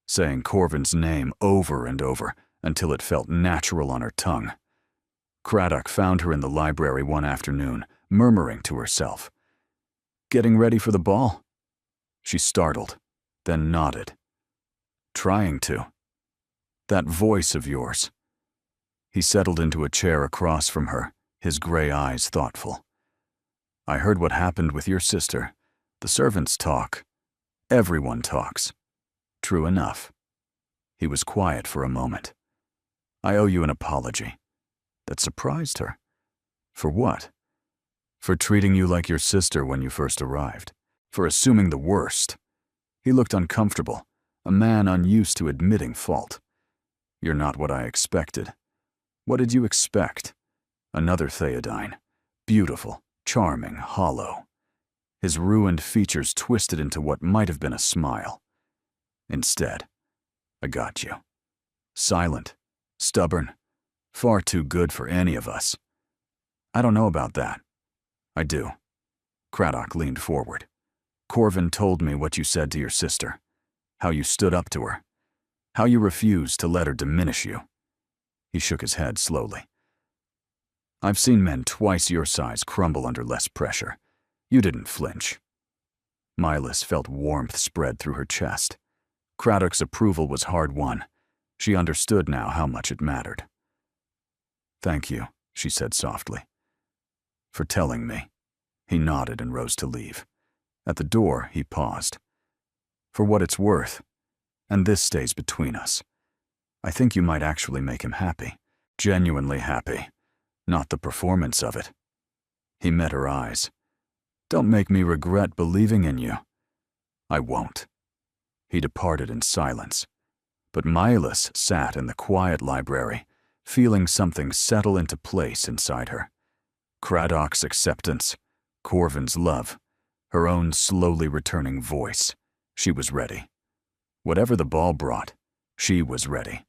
saying Corvin's name over and over until it felt natural on her tongue. Craddock found her in the library one afternoon, murmuring to herself. Getting ready for the ball? She startled, then nodded. Trying to. That voice of yours. He settled into a chair across from her, his gray eyes thoughtful. I heard what happened with your sister. The servants talk. Everyone talks. True enough. He was quiet for a moment. I owe you an apology. That surprised her. For what? For treating you like your sister when you first arrived. For assuming the worst. He looked uncomfortable, a man unused to admitting fault. You're not what I expected. What did you expect? Another Theodine. Beautiful, charming, hollow. His ruined features twisted into what might have been a smile. Instead, I got you. Silent, stubborn, far too good for any of us. I don't know about that. I do. Craddock leaned forward. Corvin told me what you said to your sister, how you stood up to her, how you refused to let her diminish you. He shook his head slowly. I've seen men twice your size crumble under less pressure. You didn't flinch. Milas felt warmth spread through her chest. Craddock's approval was hard-won. She understood now how much it mattered. Thank you, she said softly. For telling me. He nodded and rose to leave. At the door, he paused. For what it's worth, and this stays between us, I think you might actually make him happy. Genuinely happy. Not the performance of it. He met her eyes. Don't make me regret believing in you. I won't. He departed in silence. But Milas sat in the quiet library, feeling something settle into place inside her. Craddock's acceptance, Corvin's love, her own slowly returning voice. She was ready. Whatever the ball brought, she was ready.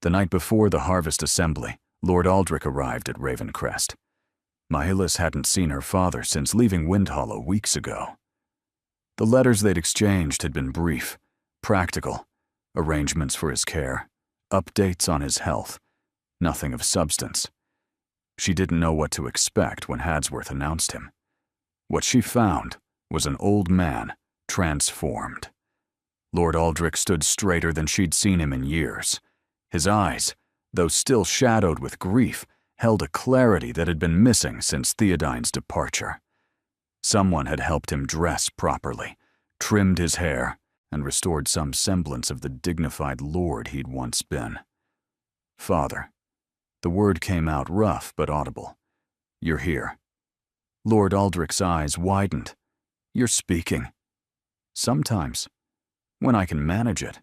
The night before the harvest assembly, Lord Aldrich arrived at Ravencrest. Milas hadn't seen her father since leaving Windhollow weeks ago. The letters they'd exchanged had been brief, practical, arrangements for his care, updates on his health, nothing of substance. She didn't know what to expect when Hadsworth announced him. What she found was an old man transformed. Lord Aldrich stood straighter than she'd seen him in years. His eyes, though still shadowed with grief, held a clarity that had been missing since Theodine's departure. Someone had helped him dress properly, trimmed his hair, and restored some semblance of the dignified lord he'd once been. "Father." The word came out rough but audible. "You're here." Lord Aldrich's eyes widened. "You're speaking." "Sometimes. When I can manage it."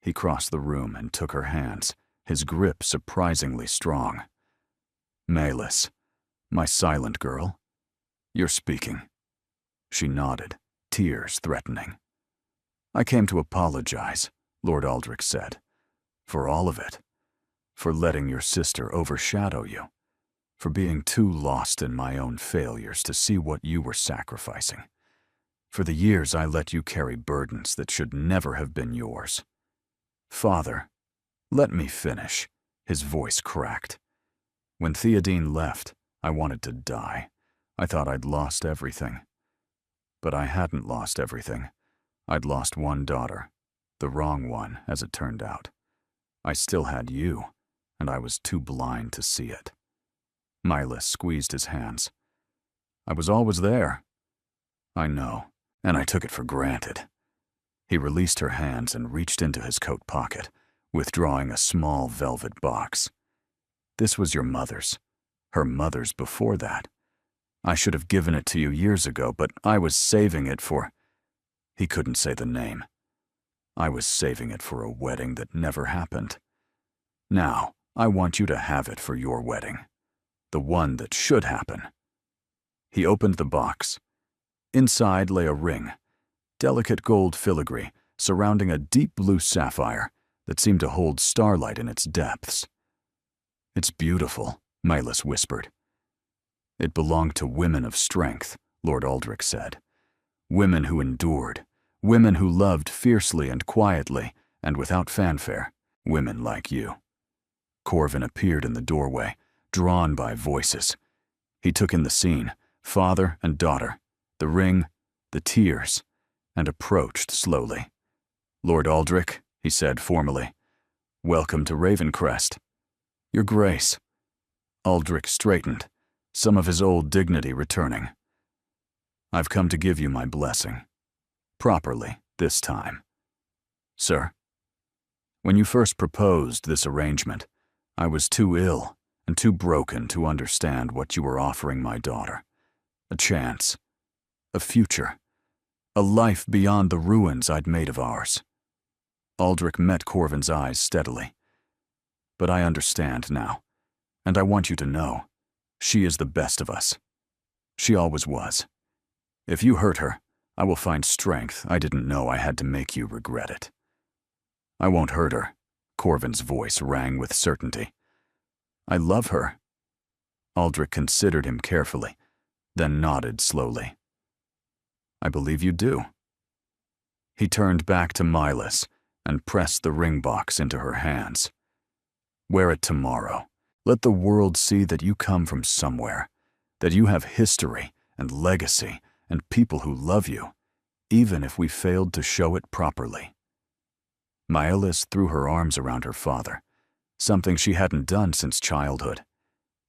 He crossed the room and took her hands, his grip surprisingly strong. "Malis, my silent girl, you're speaking." She nodded, tears threatening. "I came to apologize," Lord Aldrich said, "for all of it, for letting your sister overshadow you, for being too lost in my own failures to see what you were sacrificing, for the years I let you carry burdens that should never have been yours." "Father, let me finish," his voice cracked. "When Theodine left, I wanted to die. I thought I'd lost everything. But I hadn't lost everything. I'd lost one daughter, the wrong one, as it turned out. I still had you, and I was too blind to see it." Milas squeezed his hands. "I was always there." "I know, and I took it for granted." He released her hands and reached into his coat pocket, withdrawing a small velvet box. "This was your mother's. Her mother's before that. I should have given it to you years ago, but I was saving it for—" He couldn't say the name. "I was saving it for a wedding that never happened. Now, I want you to have it for your wedding. The one that should happen." He opened the box. Inside lay a ring, delicate gold filigree surrounding a deep blue sapphire that seemed to hold starlight in its depths. "It's beautiful," Milas whispered. "It belonged to women of strength," Lord Aldrich said. "Women who endured, women who loved fiercely and quietly and without fanfare, women like you." Corvin appeared in the doorway, drawn by voices. He took in the scene, father and daughter, the ring, the tears, and approached slowly. "Lord Aldrich," he said formally, "welcome to Ravencrest." "Your Grace." Aldrich straightened, some of his old dignity returning. "I've come to give you my blessing. Properly, this time." "Sir?" "When you first proposed this arrangement, I was too ill and too broken to understand what you were offering my daughter. A chance, a future, a life beyond the ruins I'd made of ours." Aldrich met Corvin's eyes steadily. "But I understand now, and I want you to know, she is the best of us. She always was. If you hurt her, I will find strength I didn't know I had to make you regret it." "I won't hurt her," Corvin's voice rang with certainty. "I love her." Aldrich considered him carefully, then nodded slowly. "I believe you do." He turned back to Milas and pressed the ring box into her hands. "Wear it tomorrow. Let the world see that you come from somewhere, that you have history and legacy and people who love you, even if we failed to show it properly." Milas threw her arms around her father, something she hadn't done since childhood.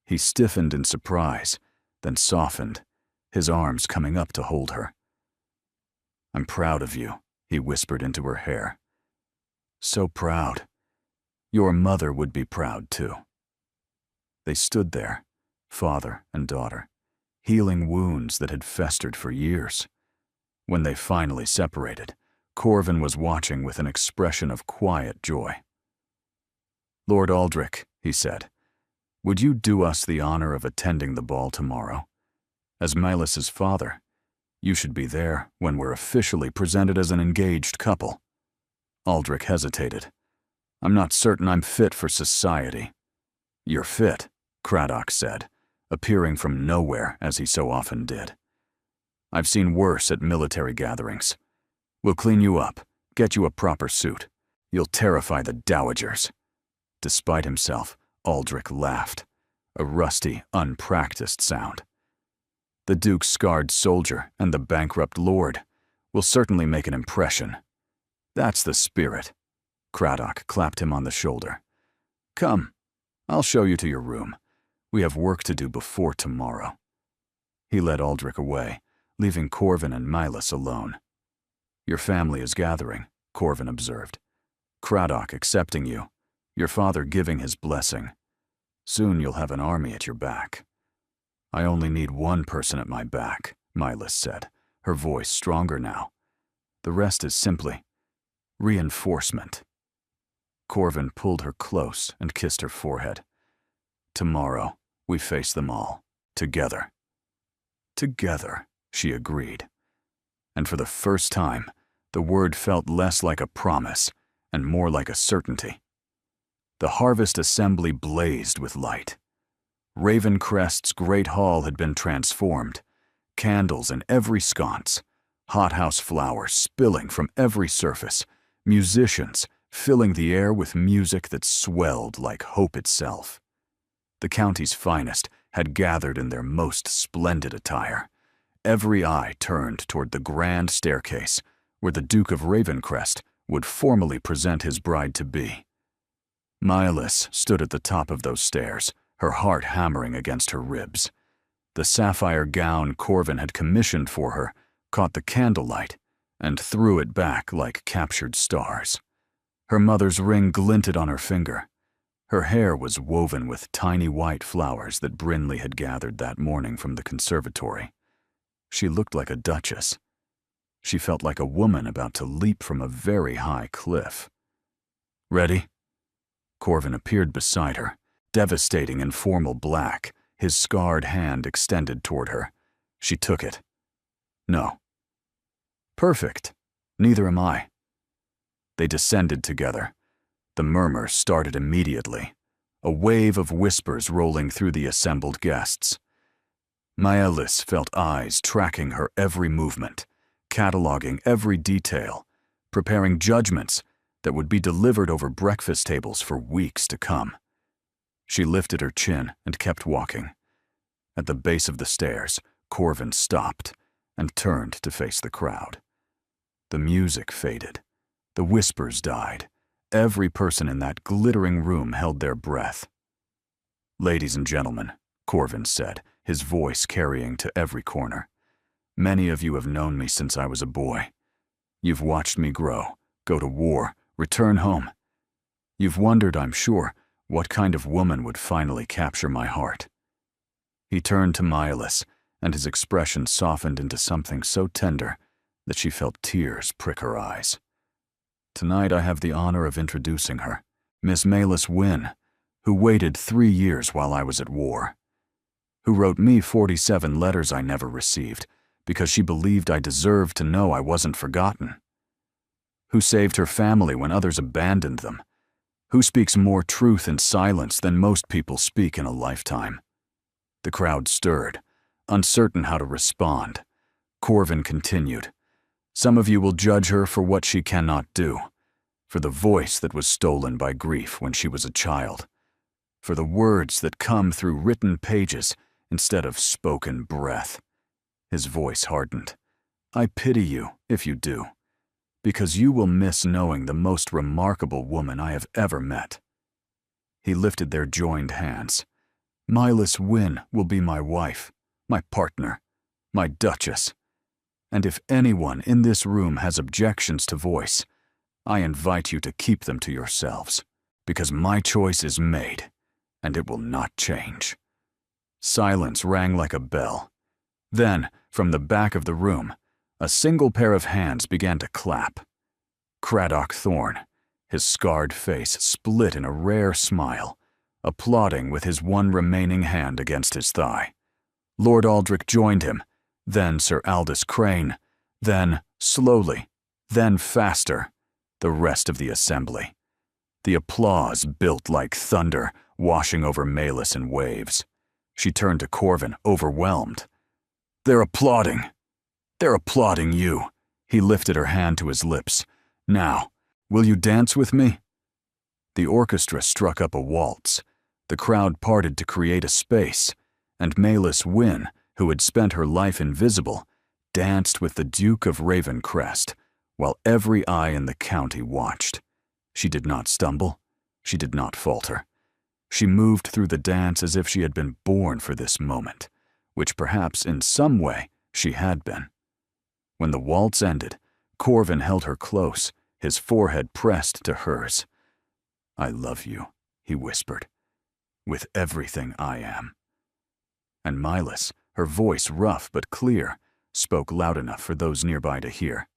He stiffened in surprise, then softened, his arms coming up to hold her. "I'm proud of you," he whispered into her hair. "So proud. Your mother would be proud too." They stood there, father and daughter, healing wounds that had festered for years. When they finally separated, Corvin was watching with an expression of quiet joy. "Lord Aldrich," he said, "would you do us the honor of attending the ball tomorrow? As Milas's father, you should be there when we're officially presented as an engaged couple." Aldrich hesitated. "I'm not certain I'm fit for society." "You're fit," Craddock said, appearing from nowhere as he so often did. "I've seen worse at military gatherings. We'll clean you up, get you a proper suit. You'll terrify the dowagers." Despite himself, Aldrich laughed, a rusty, unpracticed sound. The Duke's scarred soldier and the bankrupt lord will certainly make an impression. That's the spirit. Craddock clapped him on the shoulder. Come, I'll show you to your room. We have work to do before tomorrow. He led Aldrich away, leaving Corvin and Milas alone. Your family is gathering, Corvin observed. Craddock accepting you, your father giving his blessing. Soon you'll have an army at your back. I only need one person at my back, Milas said, her voice stronger now. The rest is simply reinforcement. Corvin pulled her close and kissed her forehead. Tomorrow, we face them all, together. Together, she agreed. And for the first time, the word felt less like a promise and more like a certainty. The harvest assembly blazed with light. Ravencrest's great hall had been transformed, candles in every sconce, hothouse flowers spilling from every surface, musicians filling the air with music that swelled like hope itself. The county's finest had gathered in their most splendid attire. Every eye turned toward the grand staircase where the Duke of Ravencrest would formally present his bride-to-be. Milas stood at the top of those stairs, her heart hammering against her ribs. The sapphire gown Corvin had commissioned for her caught the candlelight and threw it back like captured stars. Her mother's ring glinted on her finger. Her hair was woven with tiny white flowers that Brinley had gathered that morning from the conservatory. She looked like a duchess. She felt like a woman about to leap from a very high cliff. Ready? Corvin appeared beside her, devastating in formal black, his scarred hand extended toward her. She took it. No. Perfect. Neither am I. They descended together. The murmur started immediately, a wave of whispers rolling through the assembled guests. Milas felt eyes tracking her every movement, cataloging every detail, preparing judgments that would be delivered over breakfast tables for weeks to come. She lifted her chin and kept walking. At the base of the stairs, Corvin stopped and turned to face the crowd. The music faded. The whispers died. Every person in that glittering room held their breath. Ladies and gentlemen, Corvin said, his voice carrying to every corner. Many of you have known me since I was a boy. You've watched me grow, go to war, return home. You've wondered, I'm sure, what kind of woman would finally capture my heart. He turned to Milas, and his expression softened into something so tender that she felt tears prick her eyes. Tonight I have the honor of introducing her, Miss Malis Wynne, who waited 3 years while I was at war, who wrote me 47 letters I never received because she believed I deserved to know I wasn't forgotten, who saved her family when others abandoned them, who speaks more truth in silence than most people speak in a lifetime. The crowd stirred, uncertain how to respond. Corvin continued, Some of you will judge her for what she cannot do, for the voice that was stolen by grief when she was a child, for the words that come through written pages instead of spoken breath. His voice hardened. I pity you if you do, because you will miss knowing the most remarkable woman I have ever met. He lifted their joined hands. Milas Wynne will be my wife, my partner, my duchess. And if anyone in this room has objections to voice, I invite you to keep them to yourselves, because my choice is made, and it will not change. Silence rang like a bell. Then, from the back of the room, a single pair of hands began to clap. Craddock Thorne, his scarred face split in a rare smile, applauding with his one remaining hand against his thigh. Lord Aldrich joined him, then Sir Aldous Crane, then, slowly, then faster, the rest of the assembly. The applause built like thunder, washing over Malis in waves. She turned to Corvin, overwhelmed. They're applauding. They're applauding you. He lifted her hand to his lips. Now, will you dance with me? The orchestra struck up a waltz. The crowd parted to create a space, and Malis Wynne, who had spent her life invisible, danced with the Duke of Ravencrest, while every eye in the county watched. She did not stumble. She did not falter. She moved through the dance as if she had been born for this moment, which perhaps in some way she had been. When the waltz ended, Corvin held her close, his forehead pressed to hers. "I love you," he whispered, "with everything I am." And Milas, her voice rough but clear, spoke loud enough for those nearby to hear.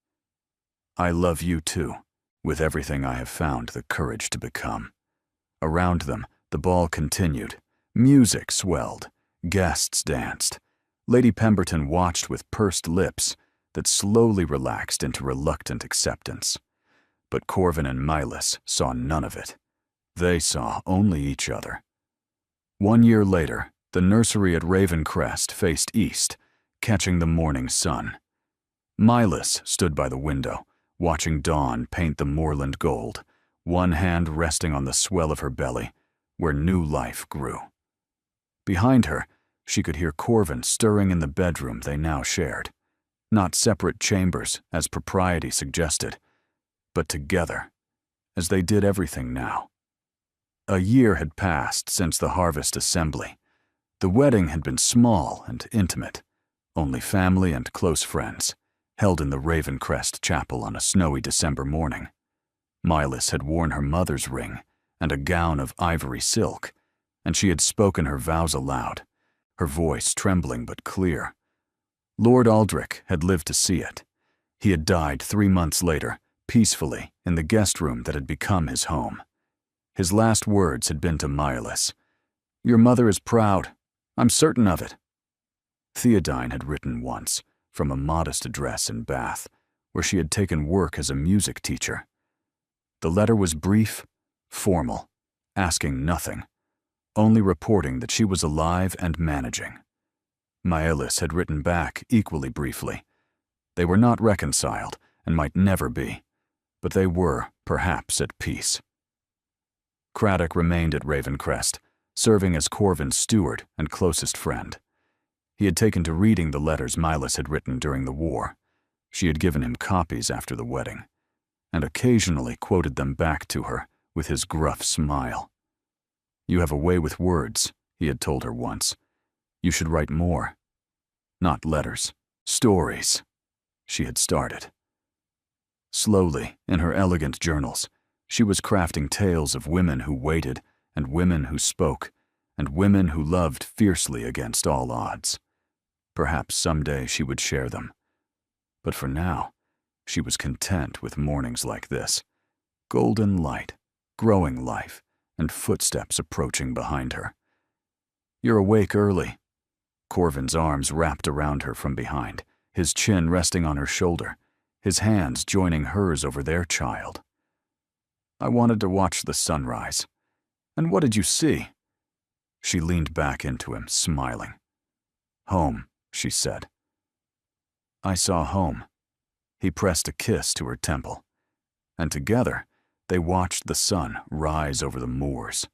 "I love you too, with everything I have found the courage to become." Around them, the ball continued. Music swelled. Guests danced. Lady Pemberton watched with pursed lips that slowly relaxed into reluctant acceptance. But Corvin and Milas saw none of it. They saw only each other. 1 year later, the nursery at Ravencrest faced east, catching the morning sun. Milas stood by the window, watching dawn paint the moorland gold, one hand resting on the swell of her belly, where new life grew. Behind her, she could hear Corvin stirring in the bedroom they now shared. Not separate chambers, as propriety suggested, but together, as they did everything now. A year had passed since the harvest assembly. The wedding had been small and intimate, only family and close friends, held in the Ravencrest chapel on a snowy December morning. Milas had worn her mother's ring and a gown of ivory silk, and she had spoken her vows aloud, her voice trembling but clear. Lord Aldrich had lived to see it. He had died 3 months later, peacefully, in the guest room that had become his home. His last words had been to Milas, "Your mother is proud. I'm certain of it." Theodine had written once, from a modest address in Bath, where she had taken work as a music teacher. The letter was brief, formal, asking nothing, only reporting that she was alive and managing. Milas had written back equally briefly. They were not reconciled, and might never be, but they were, perhaps, at peace. Craddock remained at Ravencrest, serving as Corvin's steward and closest friend. He had taken to reading the letters Milas had written during the war. She had given him copies after the wedding, and occasionally quoted them back to her with his gruff smile. "You have a way with words," he had told her once. "You should write more." Not letters, stories, she had started. Slowly, in her elegant journals, she was crafting tales of women who waited, and women who spoke, and women who loved fiercely against all odds. Perhaps someday she would share them. But for now, she was content with mornings like this. Golden light, growing life, and footsteps approaching behind her. "You're awake early." Corvin's arms wrapped around her from behind, his chin resting on her shoulder, his hands joining hers over their child. "I wanted to watch the sunrise. And what did you see?" She leaned back into him, smiling. "Home," she said. "I saw home." He pressed a kiss to her temple, and together they watched the sun rise over the moors,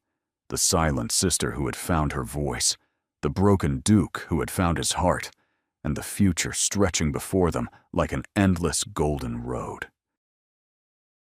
the silent sister who had found her voice, the broken duke who had found his heart, and the future stretching before them like an endless golden road.